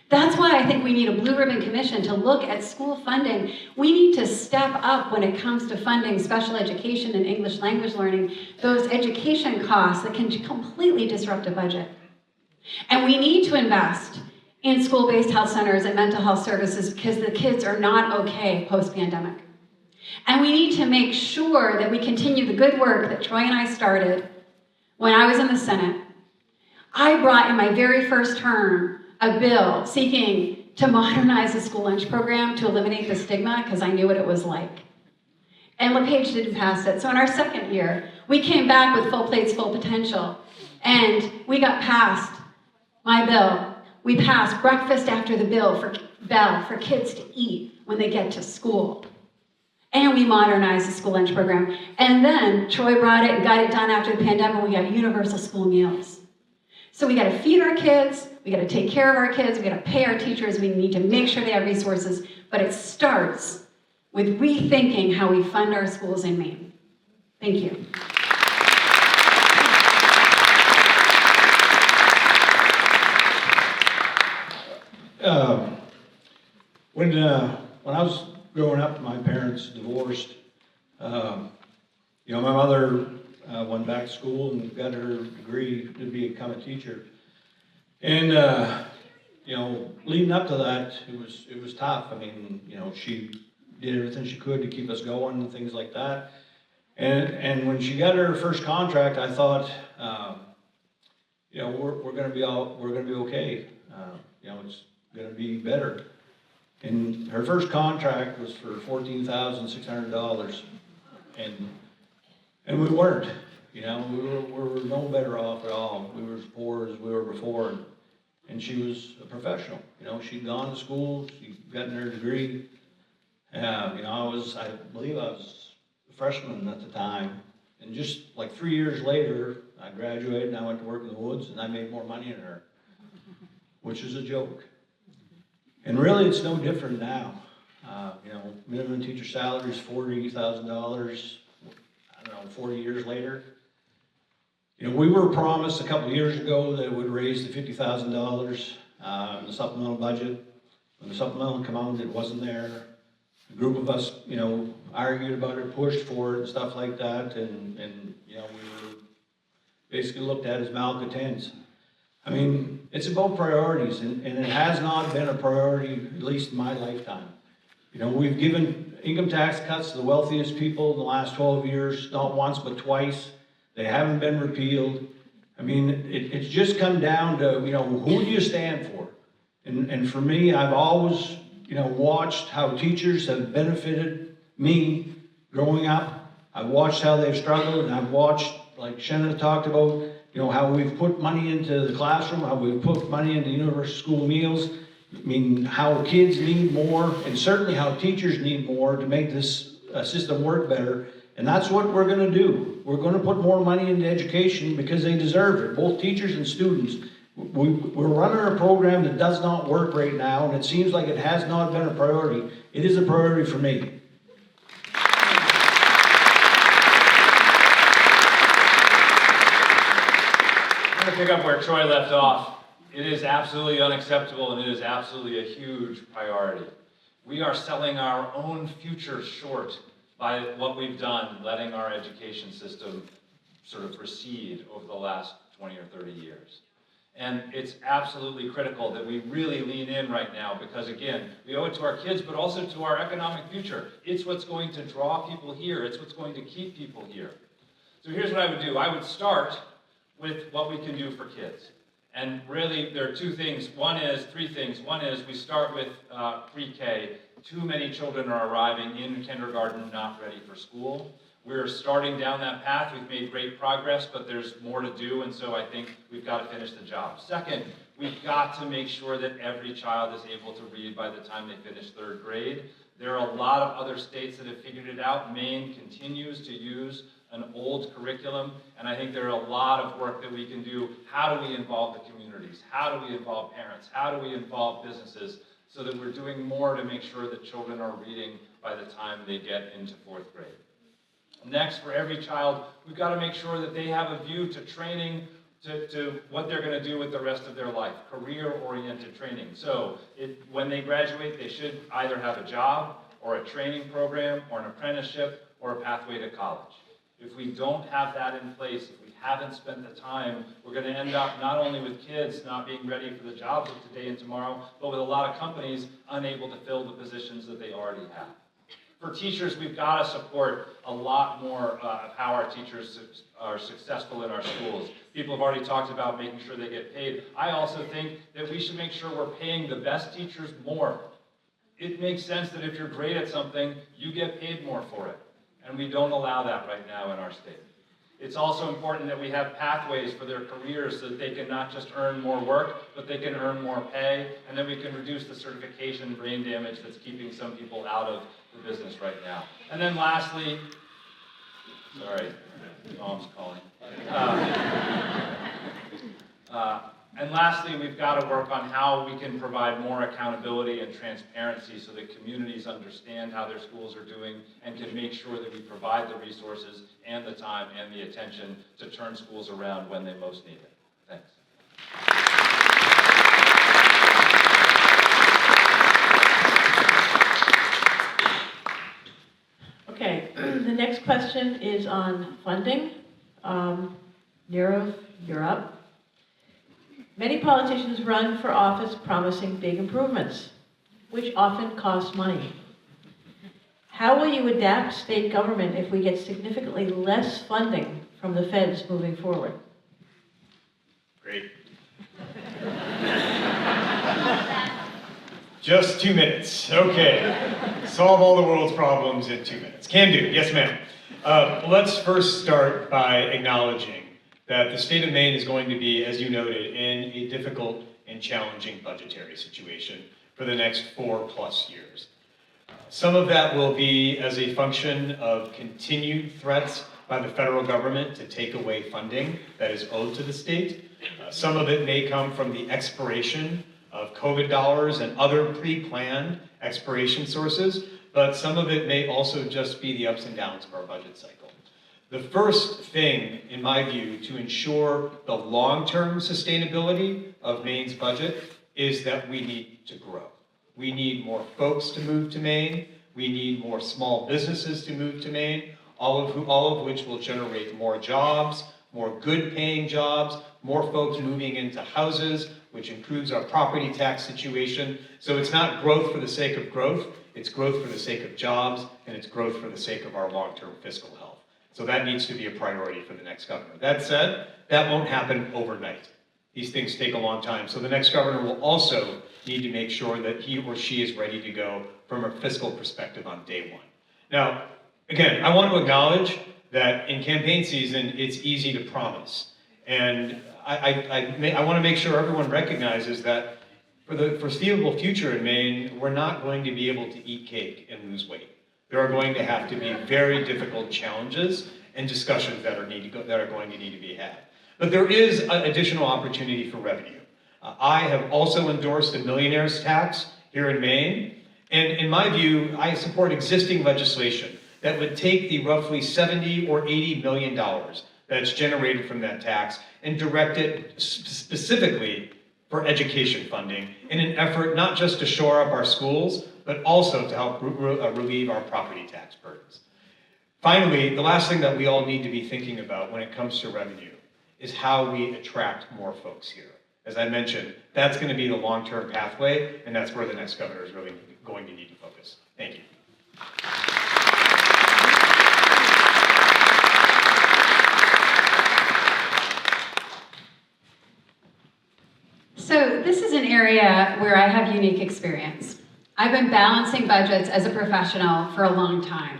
That's why I think we need a blue ribbon commission to look at school funding. We need to step up when it comes to funding special education and English language learning, those education costs that can completely disrupt a budget. And we need to invest in school-based health centers and mental health services because the kids are not okay post-pandemic. And we need to make sure that we continue the good work that Troy and I started when I was in the Senate. I brought in my very first term a bill seeking to modernize the school lunch program to eliminate the stigma because I knew what it was like. And LePage didn't pass it. So in our second year, we came back with full plates, full potential. And we got past my bill. We passed breakfast after the bell for kids to eat when they get to school. And we modernized the school lunch program. And then Troy brought it and got it done after the pandemic. We got universal school meals. So we got to feed our kids. We got to take care of our kids. We got to pay our teachers. We need to make sure they have resources. But it starts with rethinking how we fund our schools in Maine. Thank you. When I was growing up, my parents divorced. My mother went back to school and got her degree to become a teacher. And leading up to that, it was tough. I mean, she did everything she could to keep us going and things like that. And when she got her first contract, I thought, we're going to be okay. It's going to be better. And her first contract was for $14,600, and we weren't. We were no better off at all. We were as poor as we were before, and she was a professional. She'd gone to school, she'd gotten her degree. I believe I was a freshman at the time, and just like 3 years later, I graduated and I went to work in the woods, and I made more money than her, which is a joke. And really, it's no different now. Minimum teacher salary is $40,000, 40 years later. We were promised a couple of years ago that it would raise the $50,000 in the supplemental budget. When the supplemental came out, it wasn't there. A group of us, argued about it, pushed for it and stuff like that, and we were basically looked at as malcontents. I mean, it's about priorities, and it has not been a priority, at least in my lifetime. We've given income tax cuts to the wealthiest people in the last 12 years, not once but twice. They haven't been repealed. I mean, it's just come down to, who do you stand for? And for me, I've always watched how teachers have benefited me growing up. I've watched how they've struggled, and I've watched, like Shenna talked about, how we've put money into the classroom, how we've put money into universal school meals. I mean, how kids need more, and certainly how teachers need more to make this system work better. And that's what we're going to do. We're going to put more money into education because they deserve it, both teachers and students. We're running a program that does not work right now, and it seems like it has not been a priority. It is a priority for me. I'm going to pick up where Troy left off. It is absolutely unacceptable, and it is absolutely a huge priority. We are selling our own future short by what we've done, letting our education system sort of proceed over the last 20 or 30 years. And it's absolutely critical that we really lean in right now because, again, we owe it to our kids, but also to our economic future. It's what's going to draw people here. It's what's going to keep people here. So here's what I would do. I would start with what we can do for kids. And really, there are three things. One is we start with pre-K. Too many children are arriving in kindergarten not ready for school. We're starting down that path. We've made great progress, but there's more to do, and so I think we've got to finish the job. Second, we've got to make sure that every child is able to read by the time they finish 3rd grade. There are a lot of other states that have figured it out. Maine continues to use an old curriculum, and I think there are a lot of work that we can do. How do we involve the communities? How do we involve parents? How do we involve businesses so that we're doing more to make sure that children are reading by the time they get into 4th grade? Next, for every child, we've got to make sure that they have a view to training, to what they're going to do with the rest of their life, career-oriented training. So when they graduate, they should either have a job or a training program or an apprenticeship or a pathway to college. If we don't have that in place, if we haven't spent the time, we're going to end up not only with kids not being ready for the jobs of today and tomorrow, but with a lot of companies unable to fill the positions that they already have. For teachers, we've got to support a lot more how our teachers are successful in our schools. People have already talked about making sure they get paid. I also think that we should make sure we're paying the best teachers more. It makes sense that if you're great at something, you get paid more for it. And we don't allow that right now in our state. It's also important that we have pathways for their careers so that they can not just earn more work, but they can earn more pay, and then we can reduce the certification brain damage that's keeping some people out of the business right now. And then lastly, sorry, mom's calling. And lastly, we've got to work on how we can provide more accountability and transparency so that communities understand how their schools are doing and can make sure that we provide the resources and the time and the attention to turn schools around when they most need it. Thanks. Okay, the next question is on funding. Nirav, you're up. Many politicians run for office promising big improvements, which often cost money. How will you adapt state government if we get significantly less funding from the feds moving forward? Great. Just 2 minutes. Okay. Solve all the world's problems in 2 minutes. Can do. Yes, ma'am. Let's first start by acknowledging that the state of Maine is going to be, as you noted, in a difficult and challenging budgetary situation for the next 4+ years. Some of that will be as a function of continued threats by the federal government to take away funding that is owed to the state. Some of it may come from the expiration of COVID dollars and other pre-planned expiration sources, but some of it may also just be the ups and downs of our budget cycle. The first thing, in my view, to ensure the long-term sustainability of Maine's budget is that we need to grow. We need more folks to move to Maine. We need more small businesses to move to Maine, all of which will generate more jobs, more good-paying jobs, more folks moving into houses, which improves our property tax situation. So it's not growth for the sake of growth, it's growth for the sake of jobs, and it's growth for the sake of our long-term fiscal health. So that needs to be a priority for the next governor. That said, that won't happen overnight. These things take a long time. So the next governor will also need to make sure that he or she is ready to go from a fiscal perspective on day one. Now, again, I want to acknowledge that in campaign season, it's easy to promise. And I want to make sure everyone recognizes that for the foreseeable future in Maine, we're not going to be able to eat cake and lose weight. There are going to have to be very difficult challenges and discussions that are going to need to be had. But there is additional opportunity for revenue. I have also endorsed a millionaire's tax here in Maine, and in my view, I support existing legislation that would take the roughly $70 or $80 million that's generated from that tax and direct it specifically for education funding in an effort not just to shore up our schools, but also to help relieve our property tax burdens. Finally, the last thing that we all need to be thinking about when it comes to revenue is how we attract more folks here. As I mentioned, that's going to be the long-term pathway, and that's where the next governor is really going to need to focus. Thank you. So this is an area where I have unique experience. I've been balancing budgets as a professional for a long time.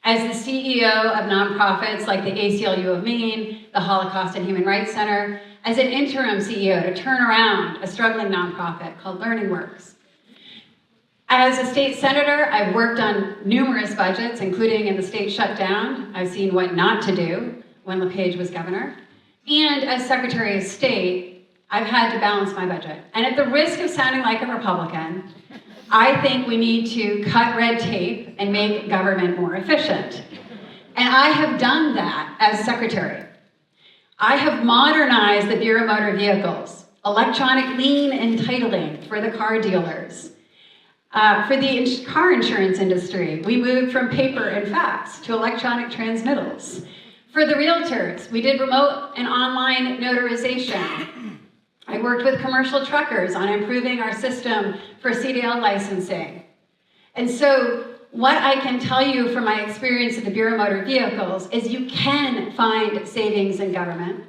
As the CEO of nonprofits like the ACLU of Maine, the Holocaust and Human Rights Center, as an interim CEO to turn around a struggling nonprofit called Learning Works. As a state senator, I've worked on numerous budgets, including in the state shutdown. I've seen what not to do when LePage was governor. And as Secretary of State, I've had to balance my budget. And at the risk of sounding like a Republican, I think we need to cut red tape and make government more efficient. And I have done that as secretary. I have modernized the Bureau of Motor Vehicles, electronic lien entitling for the car dealers. For the car insurance industry, we moved from paper and fax to electronic transmittals. For the realtors, we did remote and online notarization. I worked with commercial truckers on improving our system for CDL licensing. And so what I can tell you from my experience at the Bureau of Motor Vehicles is you can find savings in government.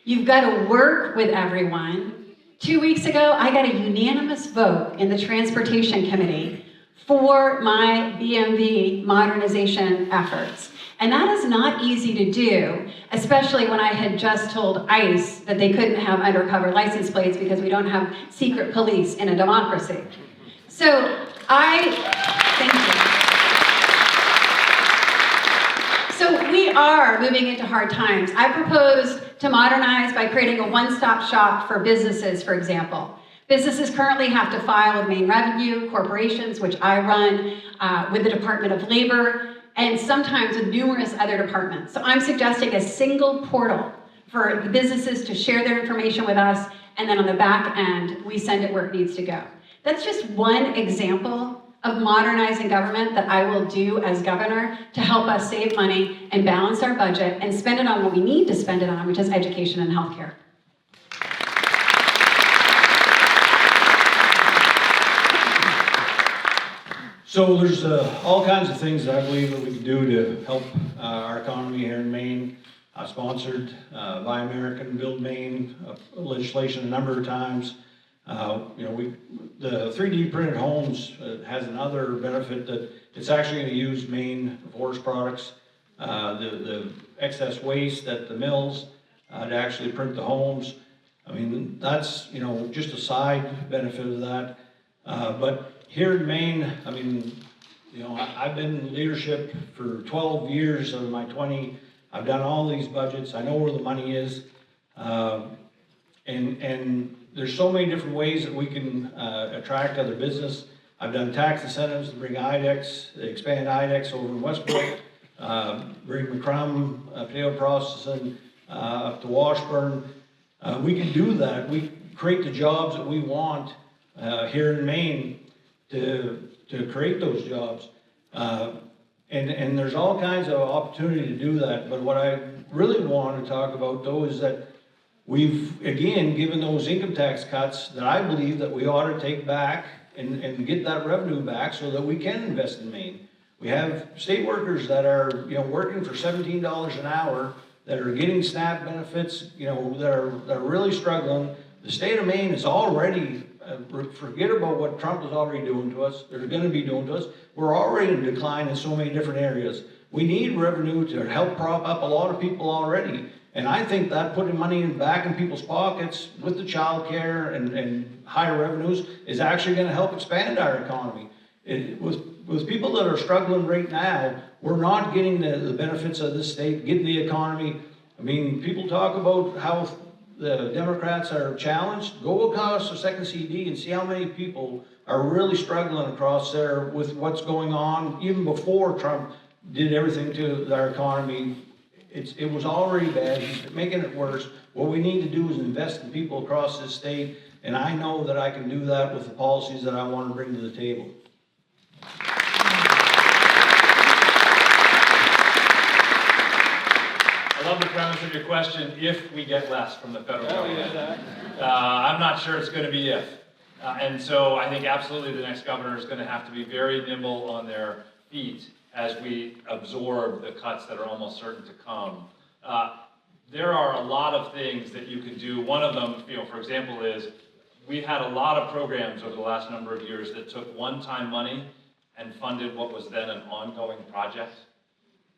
You've got to work with everyone. 2 weeks ago, I got a unanimous vote in the Transportation Committee for my BMV modernization efforts. And that is not easy to do, especially when I had just told ICE that they couldn't have undercover license plates because we don't have secret police in a democracy. So thank you. So we are moving into hard times. I propose to modernize by creating a one-stop shop for businesses, for example. Businesses currently have to file with Maine Revenue, corporations, which I run, with the Department of Labor, and sometimes with numerous other departments. So I'm suggesting a single portal for the businesses to share their information with us, and then on the back end, we send it where it needs to go. That's just one example of modernizing government that I will do as governor to help us save money and balance our budget and spend it on what we need to spend it on, which is education and healthcare. So there's all kinds of things that I believe that we can do to help our economy here in Maine. Sponsored by American Build Maine legislation a number of times. The 3D printed homes has another benefit that it's actually going to use Maine forest products, the excess waste at the mills to actually print the homes. I mean, that's, just a side benefit of that. But here in Maine, I mean, I've been in leadership for 12 years of my 20. I've done all these budgets. I know where the money is. And there's so many different ways that we can attract other business. I've done tax incentives to bring IDEX, expand IDEX over in Westbrook, bring McCrum potato processing up to Washburn. We can do that. We create the jobs that we want here in Maine to create those jobs. And there's all kinds of opportunity to do that. But what I really want to talk about, though, is that we've, again, given those income tax cuts that I believe that we ought to take back and get that revenue back so that we can invest in Maine. We have state workers that are, working for $17 an hour that are getting SNAP benefits, you know, that are really struggling. The state of Maine is already, forget about what Trump is already doing to us, they're going to be doing to us. We're already in decline in so many different areas. We need revenue to help prop up a lot of people already. And I think that putting money back in people's pockets with the child care and higher revenues is actually going to help expand our economy. With people that are struggling right now, we're not getting the benefits of this state, getting the economy. I mean, people talk about how the Democrats are challenged. Go across the second CD and see how many people are really struggling across there with what's going on, even before Trump did everything to our economy. It was already bad. He's making it worse. What we need to do is invest in people across this state, and I know that I can do that with the policies that I want to bring to the table. I love the premise of your question, if we get less from the federal government. I'm not sure it's going to be if. And so I think absolutely the next governor is going to have to be very nimble on their feet as we absorb the cuts that are almost certain to come. There are a lot of things that you can do. One of them, for example, is we've had a lot of programs over the last number of years that took one-time money and funded what was then an ongoing project.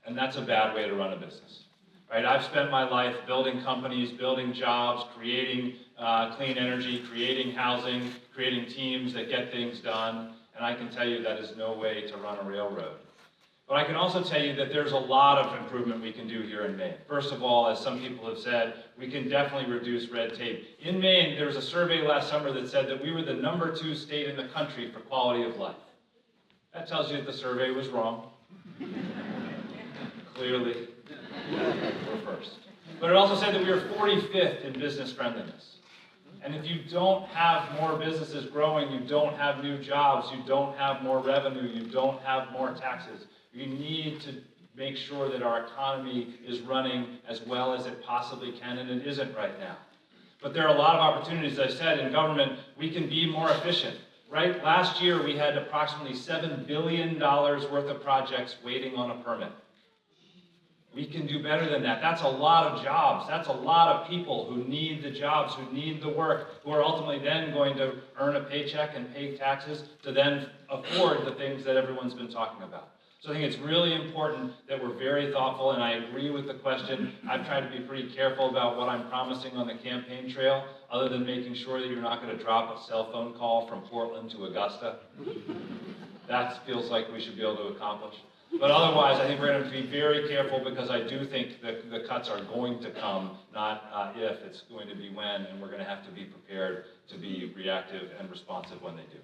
And that's a bad way to run a business. Right? I've spent my life building companies, building jobs, creating clean energy, creating housing, creating teams that get things done, and I can tell you that is no way to run a railroad. But I can also tell you that there's a lot of improvement we can do here in Maine. First of all, as some people have said, we can definitely reduce red tape. In Maine, there was a survey last summer that said that we were the #2 state in the country for quality of life. That tells you that the survey was wrong. Clearly, we're first. But it also said that we were 45th in business friendliness. And if you don't have more businesses growing, you don't have new jobs, you don't have more revenue, you don't have more taxes. You need to make sure that our economy is running as well as it possibly can, and it isn't right now. But there are a lot of opportunities, as I said, in government. We can be more efficient. Right? Last year, we had approximately $7 billion worth of projects waiting on a permit. We can do better than that. That's a lot of jobs. That's a lot of people who need the jobs, who need the work, who are ultimately then going to earn a paycheck and pay taxes to then afford the things that everyone's been talking about. So I think it's really important that we're very thoughtful, and I agree with the question. I've tried to be pretty careful about what I'm promising on the campaign trail, other than making sure that you're not going to drop a cell phone call from Portland to Augusta. That feels like we should be able to accomplish. But otherwise, I think we're going to be very careful, because I do think that the cuts are going to come, not if, it's going to be when, and we're going to have to be prepared to be reactive and responsive when they do.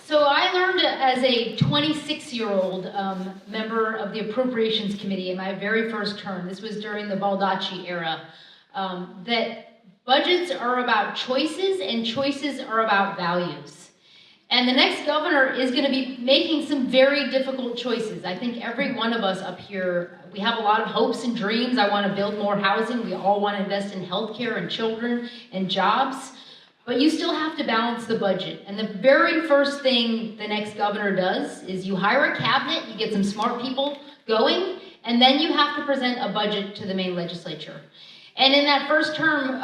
So I learned as a 26-year-old member of the Appropriations Committee in my very first term, this was during the Baldacci era, that budgets are about choices and choices are about values. And the next governor is going to be making some very difficult choices. I think every one of us up here, we have a lot of hopes and dreams. I want to build more housing. We all want to invest in healthcare and children and jobs. But you still have to balance the budget. And the very first thing the next governor does is you hire a cabinet, you get some smart people going, and then you have to present a budget to the Maine legislature. And in that first term,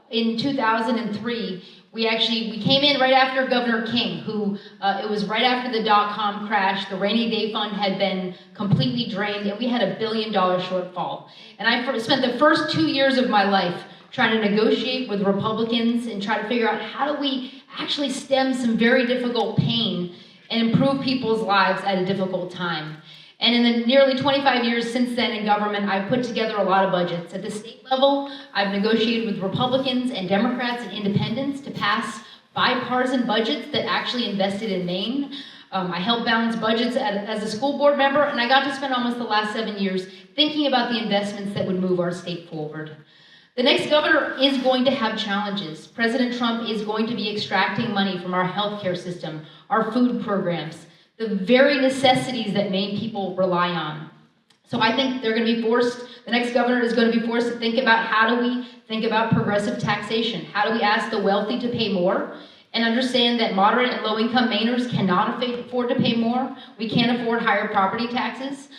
in 2003, we came in right after Governor King, who, it was right after the dot-com crash. The rainy day fund had been completely drained, and we had $1 billion shortfall. And I spent the first 2 years of my life trying to negotiate with Republicans and try to figure out how do we actually stem some very difficult pain and improve people's lives at a difficult time. And in the nearly 25 years since then in government, I've put together a lot of budgets. At the state level, I've negotiated with Republicans and Democrats and independents to pass bipartisan budgets that actually invested in Maine. I helped balance budgets as a school board member, and I got to spend almost the last 7 years thinking about the investments that would move our state forward. The next governor is going to have challenges. President Trump is going to be extracting money from our healthcare system, our food programs, the very necessities that Maine people rely on. So I think they're going to be forced, the next governor is going to be forced to think about how do we think about progressive taxation? How do we ask the wealthy to pay more and understand that moderate and low-income Mainers cannot afford to pay more. We can't afford higher property taxes.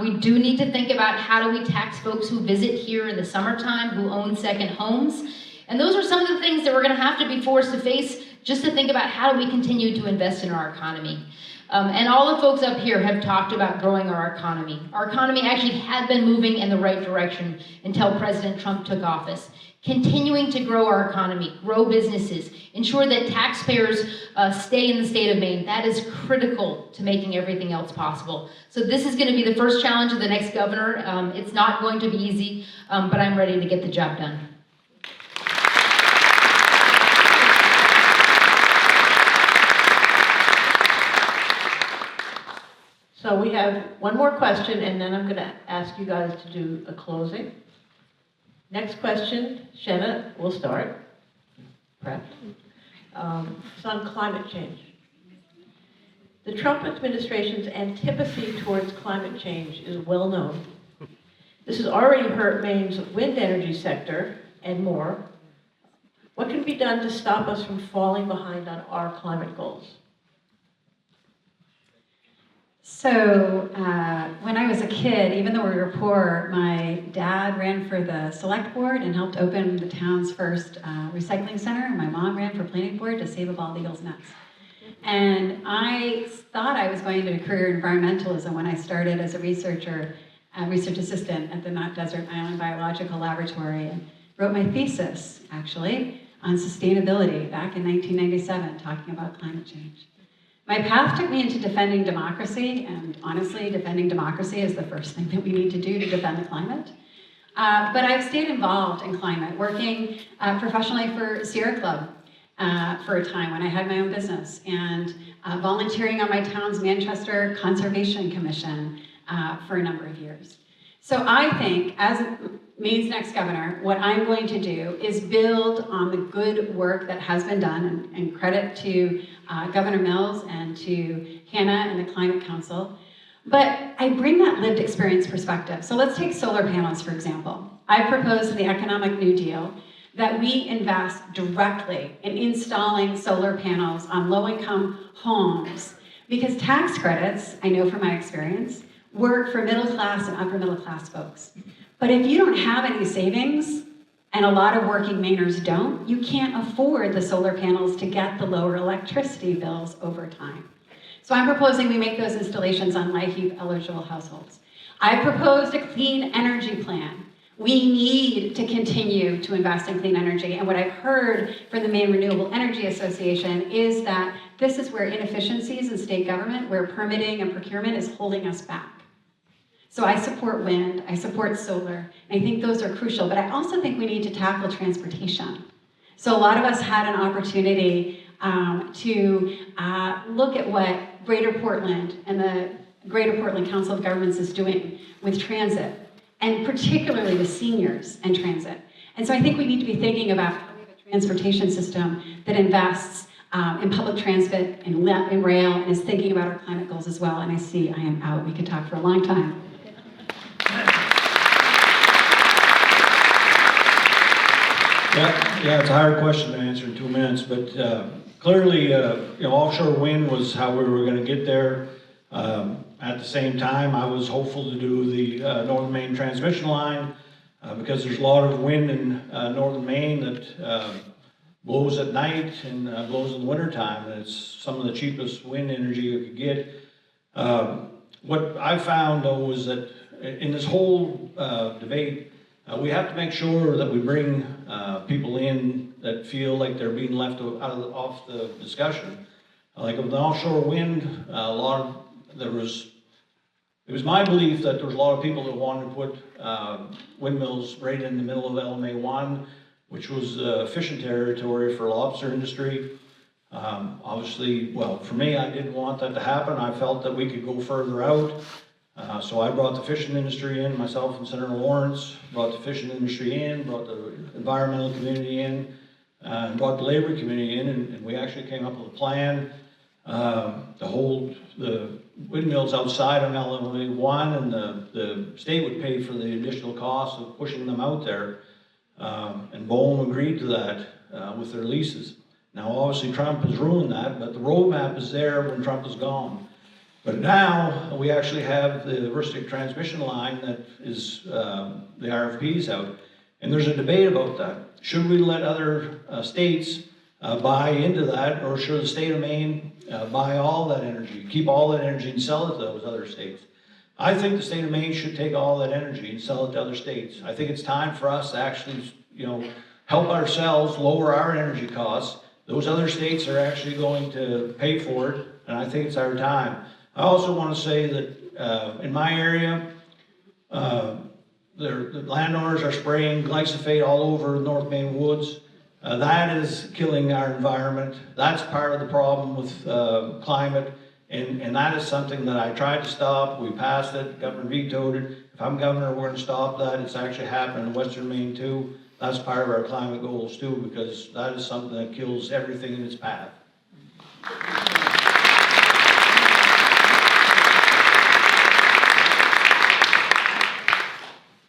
We do need to think about how do we tax folks who visit here in the summertime, who own second homes. And those are some of the things that we're gonna have to be forced to face just to think about how do we continue to invest in our economy. And all the folks up here have talked about growing our economy. Our economy actually had been moving in the right direction until President Trump took office. Continuing to grow our economy, grow businesses, ensure that taxpayers stay in the state of Maine, that is critical to making everything else possible. So this is gonna be the first challenge of the next governor. It's not going to be easy, but I'm ready to get the job done. So we have one more question, and then I'm going to ask you guys to do a closing. Next question, Shenna, we'll start. Prepped. It's on climate change. The Trump administration's antipathy towards climate change is well known. This has already hurt Maine's wind energy sector and more. What can be done to stop us from falling behind on our climate goals? So when I was a kid, even though we were poor, my dad ran for the select board and helped open the town's first recycling center. And my mom ran for planning board to save a bald eagle's nest. And I thought I was going to a career in environmentalism when I started as a research assistant at the Mount Desert Island Biological Laboratory, and wrote my thesis, actually, on sustainability back in 1997, talking about climate change. My path took me into defending democracy, and honestly, defending democracy is the first thing that we need to do to defend the climate. But I've stayed involved in climate, working professionally for Sierra Club for a time when I had my own business, and volunteering on my town's Manchester Conservation Commission for a number of years. So I think, as Maine's next governor, what I'm going to do is build on the good work that has been done, and credit to Governor Mills and to Hannah and the Climate Council. But I bring that lived experience perspective. So let's take solar panels, for example. I proposed in the Economic New Deal that we invest directly in installing solar panels on low-income homes, because tax credits, I know from my experience, work for middle-class and upper-middle-class folks. But if you don't have any savings, and a lot of working Mainers don't, you can't afford the solar panels to get the lower electricity bills over time. So I'm proposing we make those installations on LIHEAP eligible households. I've proposed a clean energy plan. We need to continue to invest in clean energy, and what I've heard from the Maine Renewable Energy Association is that this is where inefficiencies in state government, where permitting and procurement is holding us back. So I support wind, I support solar, and I think those are crucial, but I also think we need to tackle transportation. So a lot of us had an opportunity to look at what Greater Portland and the Greater Portland Council of Governments is doing with transit, and particularly with seniors and transit. And so I think we need to be thinking about how we have a transportation system that invests in public transit and in rail, and is thinking about our climate goals as well. And I see I am out. We could talk for a long time. Yeah, it's a hard question to answer in 2 minutes, but clearly, offshore wind was how we were going to get there. At the same time, I was hopeful to do the Northern Maine transmission line because there's a lot of wind in Northern Maine that blows at night and blows in the wintertime, and it's some of the cheapest wind energy you could get. What I found, though, was that in this whole debate, we have to make sure that we bring people in that feel like they're being left off the discussion. Like with the offshore wind, it was my belief that there was a lot of people that wanted to put windmills right in the middle of LMA1, which was fishing territory for lobster industry. Obviously, well, for me, I didn't want that to happen. I felt that we could go further out. So I brought the fishing industry in, myself and Senator Lawrence, brought the fishing industry in, brought the environmental community in, and brought the labor community in, and we actually came up with a plan to hold the windmills outside on LMA1, and the state would pay for the additional cost of pushing them out there. And Bowen agreed to that with their leases. Now, obviously, Trump has ruined that, but the roadmap is there when Trump is gone. But now, we actually have the diversity transmission line that is, the RFP's out, and there's a debate about that. Should we let other states buy into that, or should the state of Maine buy all that energy, keep all that energy and sell it to those other states? I think the state of Maine should take all that energy and sell it to other states. I think it's time for us to actually, help ourselves lower our energy costs. Those other states are actually going to pay for it, and I think it's our time. I also want to say that in my area, the landowners are spraying glyphosate all over North Maine woods. That is killing our environment. That's part of the problem with climate, and that is something that I tried to stop. We passed it, the governor vetoed it. If I'm governor, we're going to stop that. It's actually happening in Western Maine too. That's part of our climate goals too, because that is something that kills everything in its path.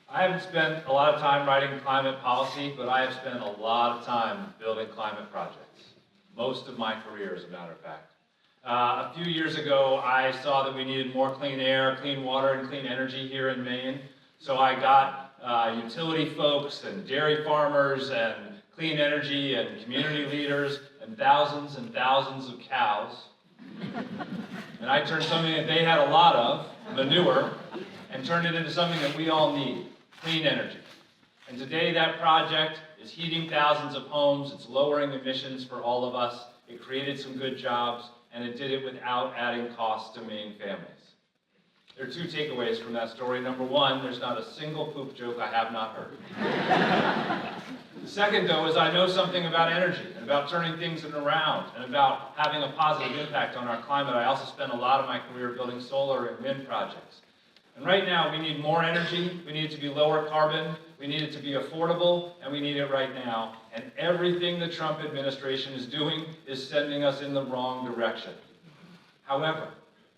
I haven't spent a lot of time writing climate policy, but I have spent a lot of time building climate projects. Most of my career, as a matter of fact. A few years ago, I saw that we needed more clean air, clean water, and clean energy here in Maine. So I got utility folks and dairy farmers and clean energy and community leaders and thousands of cows. And I turned something that they had a lot of, manure, and turned it into something that we all need, clean energy. And today that project is heating thousands of homes, it's lowering emissions for all of us, it created some good jobs, and it did it without adding costs to Maine families. There are two takeaways from that story. Number one, there's not a single poop joke I have not heard. The second, though, is I know something about energy and about turning things around and about having a positive impact on our climate. I also spent a lot of my career building solar and wind projects. And right now, we need more energy, we need it to be lower carbon, we need it to be affordable, and we need it right now. And everything the Trump administration is doing is sending us in the wrong direction. However,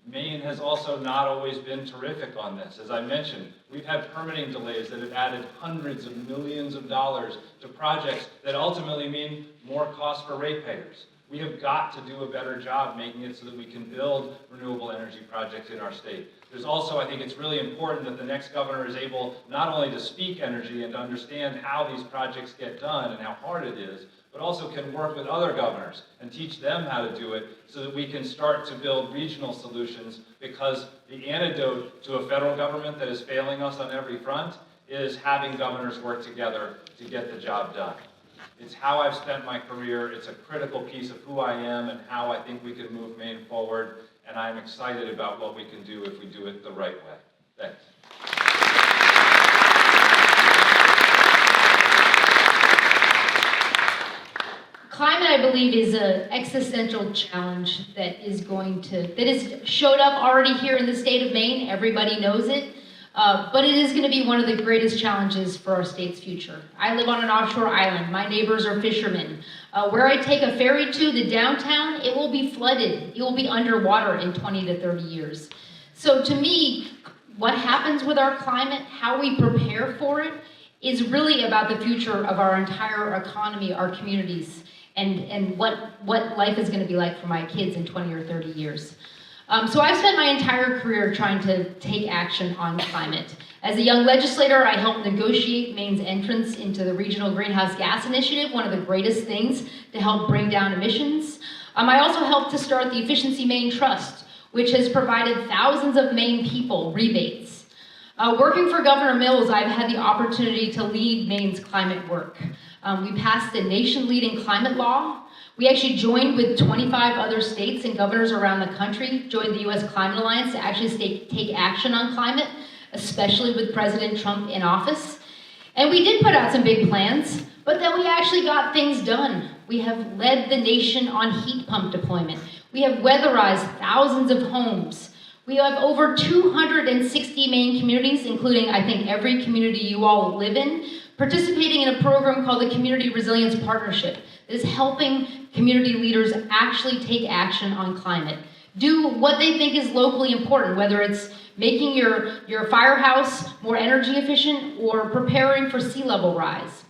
Maine has also not always been terrific on this. As I mentioned, we've had permitting delays that have added hundreds of millions of dollars to projects that ultimately mean more cost for ratepayers. We have got to do a better job making it so that we can build renewable energy projects in our state. There's also, I think it's really important that the next governor is able not only to speak energy and to understand how these projects get done and how hard it is, but also can work with other governors and teach them how to do it so that we can start to build regional solutions, because the antidote to a federal government that is failing us on every front is having governors work together to get the job done. It's how I've spent my career. It's a critical piece of who I am and how I think we can move Maine forward, and I'm excited about what we can do if we do it the right way. Thanks. Climate, I believe, is an existential challenge that has showed up already here in the state of Maine. Everybody knows it, but it is going to be one of the greatest challenges for our state's future. I live on an offshore island. My neighbors are fishermen. Where I take a ferry to, the downtown, it will be flooded. It will be underwater in 20 to 30 years. So to me, what happens with our climate, how we prepare for it, is really about the future of our entire economy, our communities, and what life is going to be like for my kids in 20 or 30 years. So I've spent my entire career trying to take action on climate. As a young legislator, I helped negotiate Maine's entrance into the Regional Greenhouse Gas Initiative, one of the greatest things to help bring down emissions. I also helped to start the Efficiency Maine Trust, which has provided thousands of Maine people rebates. Working for Governor Mills, I've had the opportunity to lead Maine's climate work. We passed a nation-leading climate law. We actually joined with 25 other states and governors around the country, joined the U.S. Climate Alliance to actually take action on climate, especially with President Trump in office. And we did put out some big plans, but then we actually got things done. We have led the nation on heat pump deployment. We have weatherized thousands of homes. We have over 260 Maine communities, including, I think, every community you all live in, participating in a program called the Community Resilience Partnership that is helping community leaders actually take action on climate. Do what they think is locally important, whether it's making your firehouse more energy efficient or preparing for sea level rise.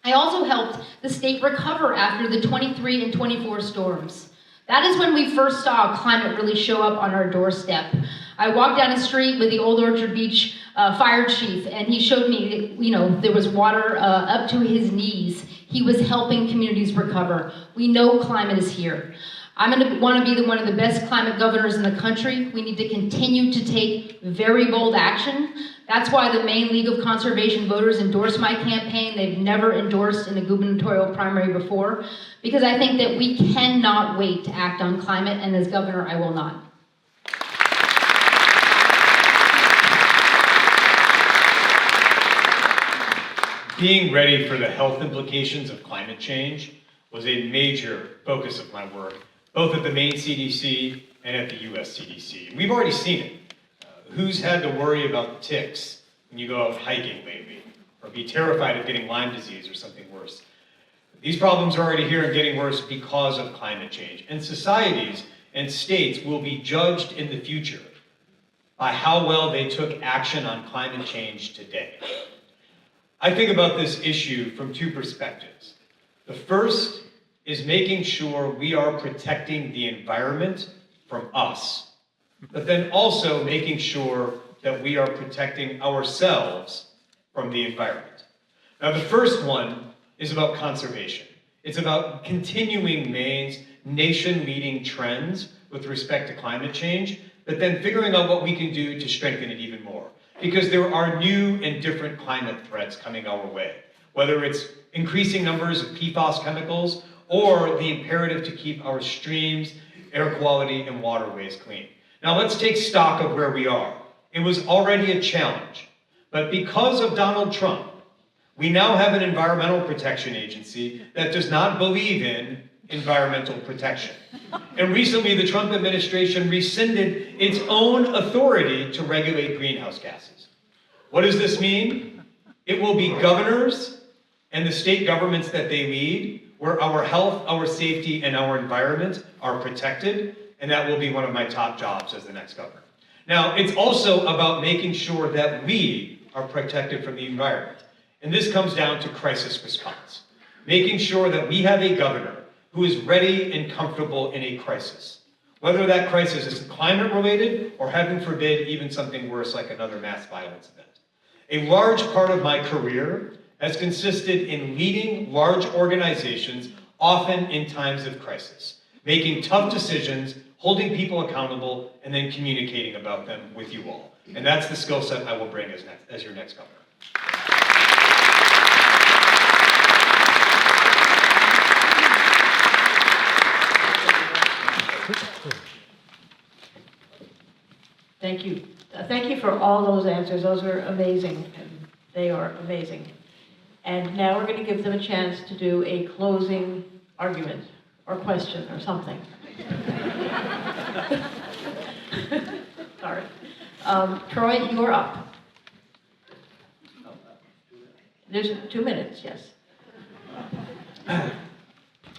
I also helped the state recover after the 23 and 24 storms. That is when we first saw climate really show up on our doorstep. I walked down the street with the Old Orchard Beach fire chief, and he showed me, there was water up to his knees. He was helping communities recover. We know climate is here. I'm going to want to be one of the best climate governors in the country. We need to continue to take very bold action. That's why the Maine League of Conservation Voters endorsed my campaign. They've never endorsed in a gubernatorial primary before, because I think that we cannot wait to act on climate, and as governor, I will not. Being ready for the health implications of climate change was a major focus of my work, both at the Maine CDC and at the US CDC. We've already seen it. Who's had to worry about ticks when you go out hiking lately, or be terrified of getting Lyme disease or something worse? These problems are already here and getting worse because of climate change. And societies and states will be judged in the future by how well they took action on climate change today. I think about this issue from two perspectives. The first is making sure we are protecting the environment from us, but then also making sure that we are protecting ourselves from the environment. Now, the first one is about conservation. It's about continuing Maine's nation-leading trends with respect to climate change, but then figuring out what we can do to strengthen it even more. Because there are new and different climate threats coming our way, whether it's increasing numbers of PFAS chemicals or the imperative to keep our streams, air quality, and waterways clean. Now let's take stock of where we are. It was already a challenge, but because of Donald Trump, we now have an environmental protection agency that does not believe in environmental protection. And recently, the Trump administration rescinded its own authority to regulate greenhouse gases. What does this mean? It will be governors and the state governments that they lead where our health, our safety, and our environment are protected, and that will be one of my top jobs as the next governor. Now, it's also about making sure that we are protected from the environment. And this comes down to crisis response. Making sure that we have a governor who is ready and comfortable in a crisis. Whether that crisis is climate related or, heaven forbid, even something worse like another mass violence event. A large part of my career has consisted in leading large organizations, often in times of crisis, making tough decisions, holding people accountable, and then communicating about them with you all. And that's the skill set I will bring as your next governor. Thank you. Thank you for all those answers. Those were amazing, and they are amazing. And now we're going to give them a chance to do a closing argument or question or something. Sorry. Troy, you're up. There's 2 minutes, yes.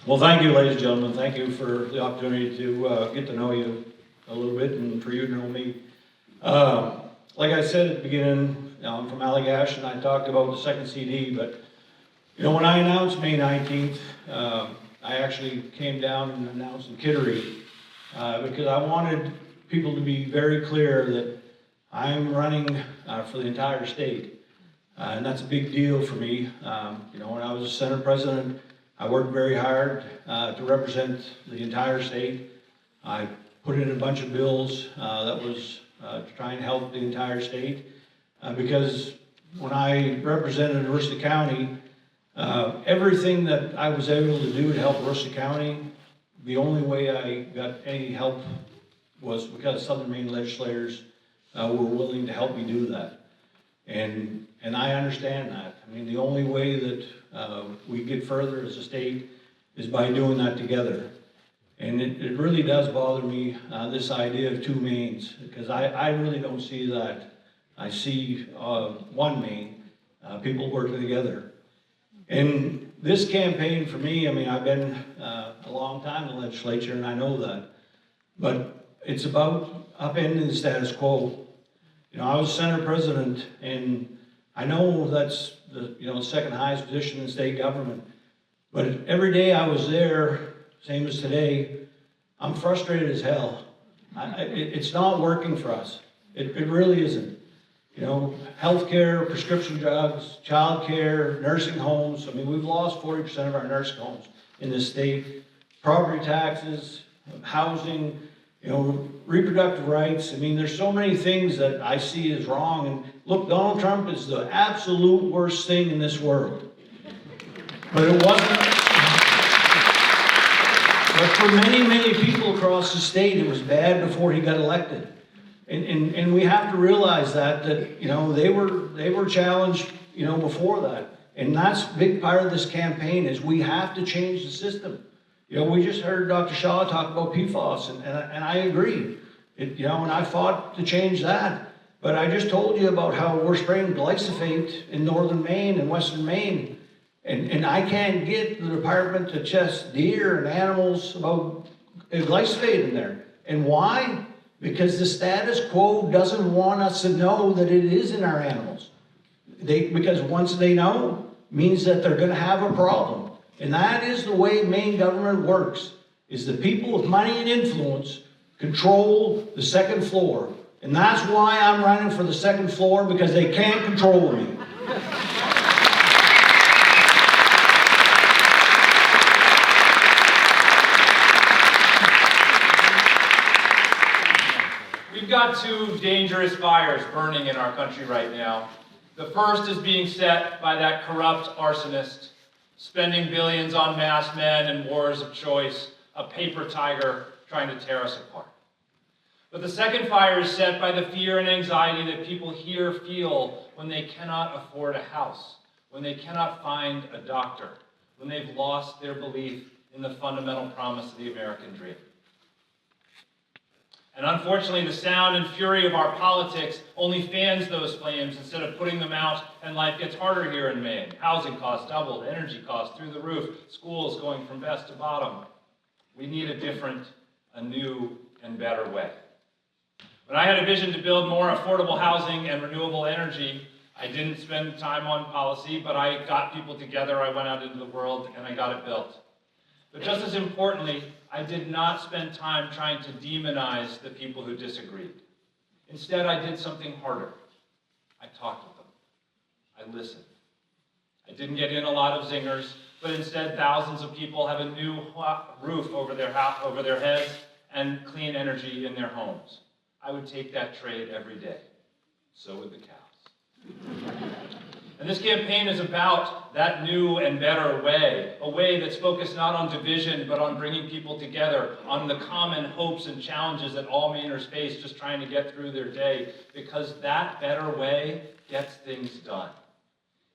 Well, thank you, ladies and gentlemen. Thank you for the opportunity to get to know you a little bit and for you to know me. Like I said at the beginning, I'm from Allagash, and I talked about the second CD, but when I announced May 19th, I actually came down and announced in Kittery because I wanted people to be very clear that I'm running for the entire state, and that's a big deal for me. When I was a Senate president, I worked very hard to represent the entire state. I put in a bunch of bills that was to try and help the entire state because when I represented Aroostook County, everything that I was able to do to help Aroostook County, the only way I got any help was because Southern Maine legislators were willing to help me do that. And I understand that. I mean, the only way that we get further as a state is by doing that together. And it really does bother me, this idea of two Maines, because I really don't see that. I see one Maine, people working together. And this campaign for me, I mean, I've been a long time in the legislature and I know that, but it's about upending the status quo. I was Senate president and I know that's the, second highest position in state government. But every day I was there, same as today, I'm frustrated as hell. It's not working for us. It really isn't. Healthcare, prescription drugs, childcare, nursing homes. I mean, we've lost 40% of our nursing homes in this state. Property taxes, housing, reproductive rights. I mean, there's so many things that I see as wrong. And look, Donald Trump is the absolute worst thing in this world. But it wasn't. But for many, many people across the state, it was bad before he got elected. And we have to realize that they were challenged, before that. And that's a big part of this campaign is we have to change the system. We just heard Dr. Shaw talk about PFAS, and I agree. And I fought to change that. But I just told you about how we're spraying glyphosate in northern Maine and western Maine. And I can't get the department to test deer and animals about glyphosate in there. And why? Because the status quo doesn't want us to know that it is in our animals. Because once they know, means that they're going to have a problem. And that is the way Maine government works, is the people with money and influence control the second floor. And that's why I'm running for the second floor, because they can't control me. We've got two dangerous fires burning in our country right now. The first is being set by that corrupt arsonist, spending billions on masked men and wars of choice, a paper tiger trying to tear us apart. But the second fire is set by the fear and anxiety that people here feel when they cannot afford a house, when they cannot find a doctor, when they've lost their belief in the fundamental promise of the American dream. And unfortunately, the sound and fury of our politics only fans those flames instead of putting them out, and life gets harder here in Maine. Housing costs doubled, energy costs through the roof, schools going from best to bottom. We need a different, a new, and better way. When I had a vision to build more affordable housing and renewable energy, I didn't spend time on policy, but I got people together, I went out into the world, and I got it built. But just as importantly, I did not spend time trying to demonize the people who disagreed. Instead, I did something harder. I talked with them. I listened. I didn't get in a lot of zingers, but instead thousands of people have a new roof over their heads and clean energy in their homes. I would take that trade every day. So would the cows. And this campaign is about that new and better way, a way that's focused not on division, but on bringing people together, on the common hopes and challenges that all Mainers face just trying to get through their day, because that better way gets things done.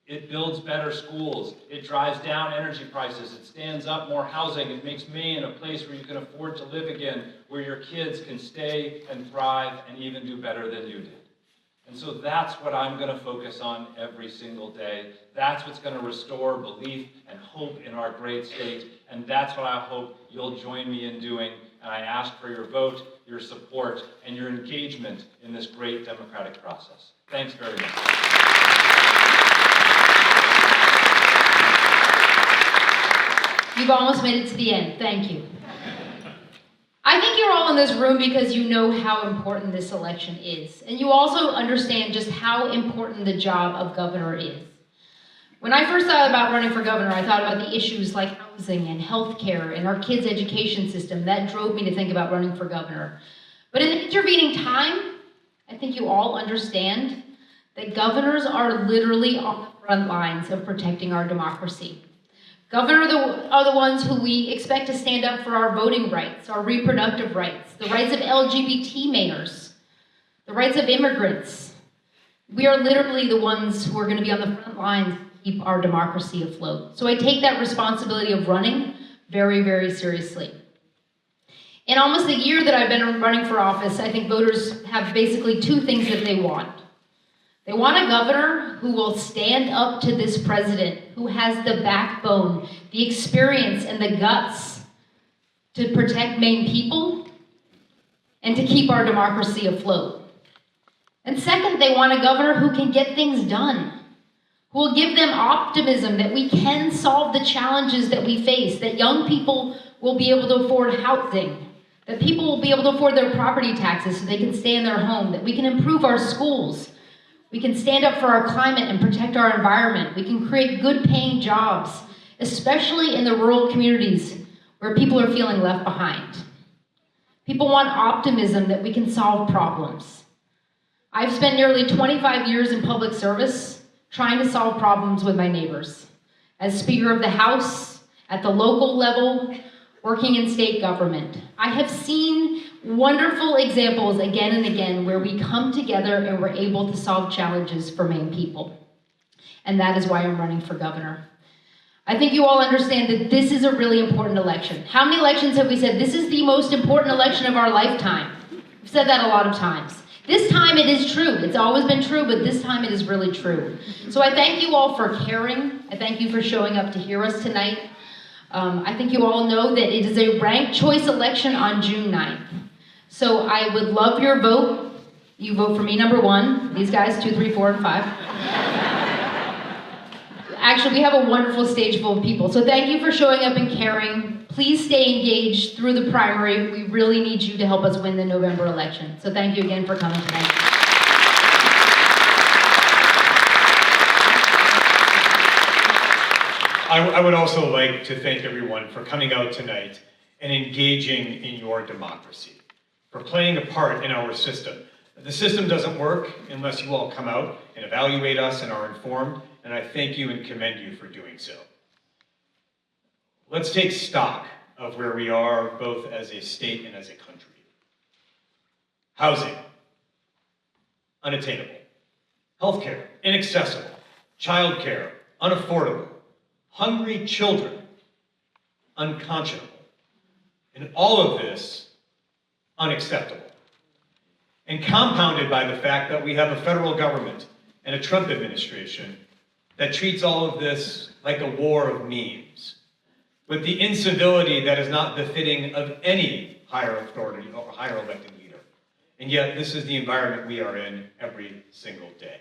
It builds better schools, it drives down energy prices, it stands up more housing, it makes Maine a place where you can afford to live again, where your kids can stay and thrive and even do better than you did. And so that's what I'm going to focus on every single day. That's what's going to restore belief and hope in our great state. And that's what I hope you'll join me in doing. And I ask for your vote, your support, and your engagement in this great democratic process. Thanks very much. You've almost made it to the end. Thank you. I think you're all in this room because you know how important this election is. And you also understand just how important the job of governor is. When I first thought about running for governor, I thought about the issues like housing and healthcare and our kids' education system. That drove me to think about running for governor. But in the intervening time, I think you all understand that governors are literally on the front lines of protecting our democracy. Governors are the ones who we expect to stand up for our voting rights, our reproductive rights, the rights of LGBT Mainers, the rights of immigrants. We are literally the ones who are going to be on the front lines to keep our democracy afloat. So I take that responsibility of running very, very seriously. In almost a year that I've been running for office, I think voters have basically two things that they want. They want a governor who will stand up to this president, who has the backbone, the experience, and the guts to protect Maine people and to keep our democracy afloat. And second, they want a governor who can get things done, who will give them optimism that we can solve the challenges that we face, that young people will be able to afford housing, that people will be able to afford their property taxes so they can stay in their home, that we can improve our schools, we can stand up for our climate and protect our environment, we can create good paying jobs, especially in the rural communities where people are feeling left behind. People want optimism that we can solve problems. I've spent nearly 25 years in public service trying to solve problems with my neighbors. As Speaker of the House, at the local level, working in state government, I have seen wonderful examples again and again where we come together and we're able to solve challenges for Maine people. And that is why I'm running for governor. I think you all understand that this is a really important election. How many elections have we said, this is the most important election of our lifetime? We've said that a lot of times. This time it is true. It's always been true, but this time it is really true. So I thank you all for caring. I thank you for showing up to hear us tonight. I think you all know that it is a ranked choice election on June 9th. So I would love your vote. You vote for me, number 1. These guys, 2, 3, 4, and 5. Actually, we have a wonderful stage full of people. So thank you for showing up and caring. Please stay engaged through the primary. We really need you to help us win the November election. So thank you again for coming tonight. I would also like to thank everyone for coming out tonight and engaging in your democracy, for playing a part in our system. The system doesn't work unless you all come out and evaluate us and are informed, and I thank you and commend you for doing so. Let's take stock of where we are both as a state and as a country. Housing, unattainable. Healthcare, inaccessible. Childcare, unaffordable. Hungry children, unconscionable. And all of this, unacceptable. And compounded by the fact that we have a federal government and a Trump administration that treats all of this like a war of memes, with the incivility that is not befitting of any higher authority or higher elected leader. And yet, this is the environment we are in every single day.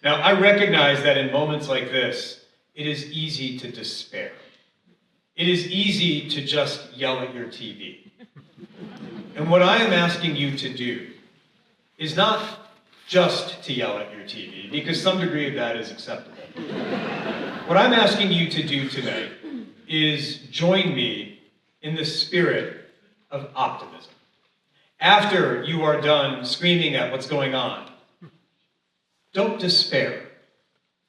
Now, I recognize that in moments like this, it is easy to despair. It is easy to just yell at your TV. And what I am asking you to do is not just to yell at your TV, because some degree of that is acceptable. What I'm asking you to do tonight is join me in the spirit of optimism. After you are done screaming at what's going on, don't despair.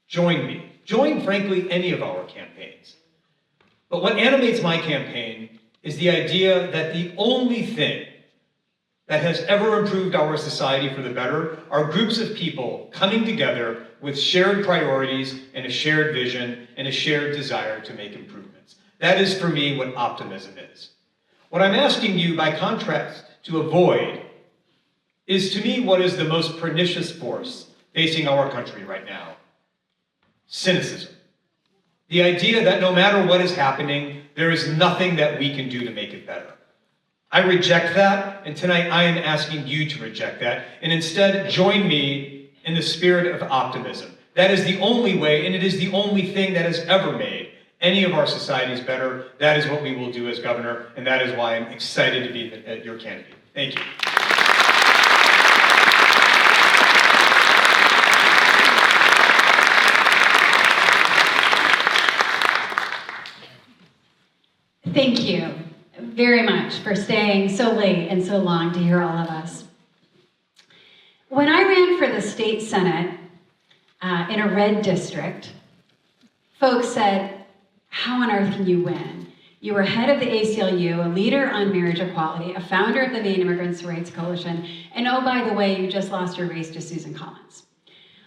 Join me. Join, frankly, any of our campaigns. But what animates my campaign is the idea that the only thing that has ever improved our society for the better are groups of people coming together with shared priorities and a shared vision and a shared desire to make improvements. That is, for me, what optimism is. What I'm asking you, by contrast, to avoid is, to me, what is the most pernicious force facing our country right now. Cynicism. The idea that no matter what is happening, there is nothing that we can do to make it better. I reject that, and tonight I am asking you to reject that, and instead join me in the spirit of optimism. That is the only way, and it is the only thing that has ever made any of our societies better. That is what we will do as governor, and that is why I'm excited to be your candidate. Thank you. Thank you very much for staying so late and so long to hear all of us. When I ran for the state senate in a red district, folks said, how on earth can you win? You were head of the ACLU, a leader on marriage equality, a founder of the Maine Immigrants' Rights Coalition, and oh, by the way, you just lost your race to Susan Collins.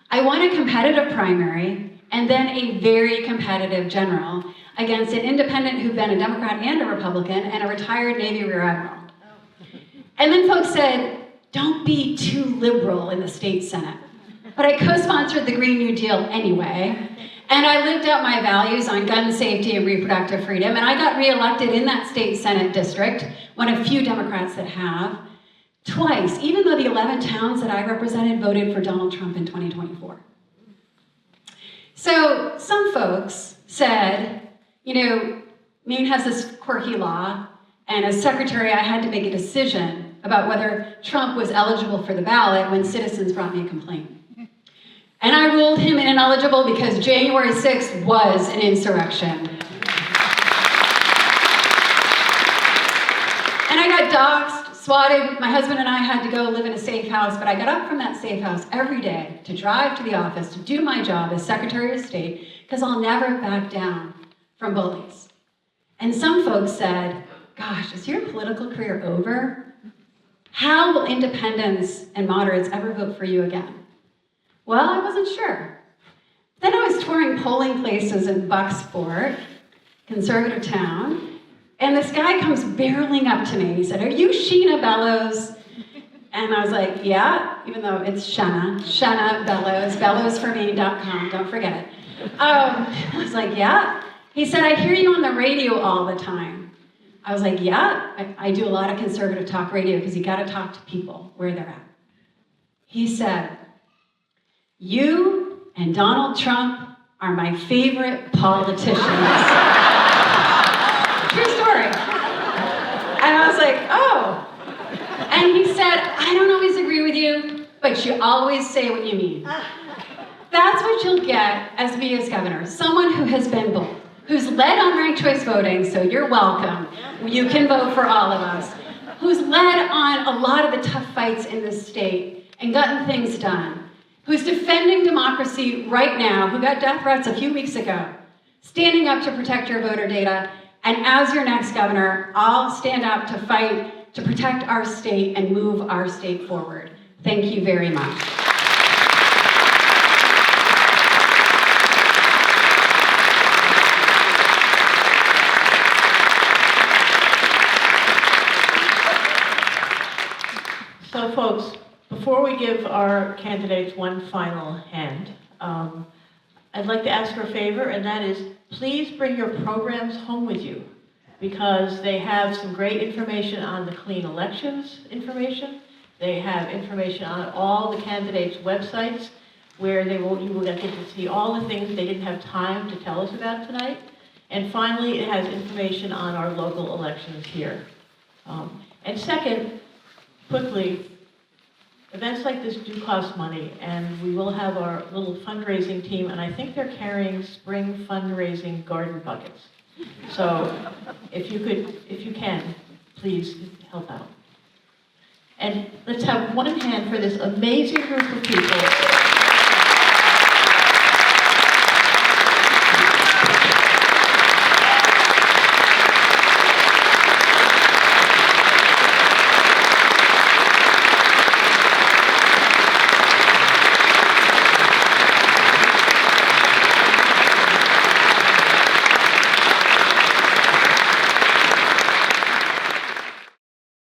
I won a competitive primary and then a very competitive general against an independent who'd been a Democrat and a Republican and a retired Navy Rear Admiral. And then folks said, don't be too liberal in the state senate. But I co-sponsored the Green New Deal anyway, and I lived out my values on gun safety and reproductive freedom, and I got reelected in that state senate district, one of few Democrats that have, twice, even though the 11 towns that I represented voted for Donald Trump in 2024. So some folks said, you know, Maine has this quirky law, and as secretary, I had to make a decision about whether Trump was eligible for the ballot when citizens brought me a complaint. And I ruled him ineligible because January 6th was an insurrection. And I got doxxed, swatted. My husband and I had to go live in a safe house, but I got up from that safe house every day to drive to the office to do my job as Secretary of State, because I'll never back down from bullies. And some folks said, gosh, is your political career over? How will independents and moderates ever vote for you again? Well, I wasn't sure. Then I was touring polling places in Bucksport, conservative town, and this guy comes barreling up to me. He said, are you Shenna Bellows? And I was like, yeah, even though it's Shenna Bellows, bellowsforme.com, don't forget it. I was like, yeah. He said, I hear you on the radio all the time. I was like, yeah, I do a lot of conservative talk radio because you gotta talk to people where they're at. He said, you and Donald Trump are my favorite politicians. True story. And I was like, oh. And he said, I don't always agree with you, but you always say what you mean. That's what you'll get as me as governor, someone who has been both, who's led on ranked choice voting, so you're welcome. You can vote for all of us. Who's led on a lot of the tough fights in this state and gotten things done. Who's defending democracy right now, who got death threats a few weeks ago, standing up to protect your voter data, and as your next governor, I'll stand up to fight to protect our state and move our state forward. Thank you very much. So folks, before we give our candidates one final hand, I'd like to ask for a favor, and that is please bring your programs home with you, because they have some great information on the clean elections information. They have information on all the candidates' websites where you will get to see all the things they didn't have time to tell us about tonight. And finally, it has information on our local elections here. And second, quickly, events like this do cost money, and we will have our little fundraising team, and I think they're carrying spring fundraising garden buckets. So if you can, please help out. And let's have one hand for this amazing group of people.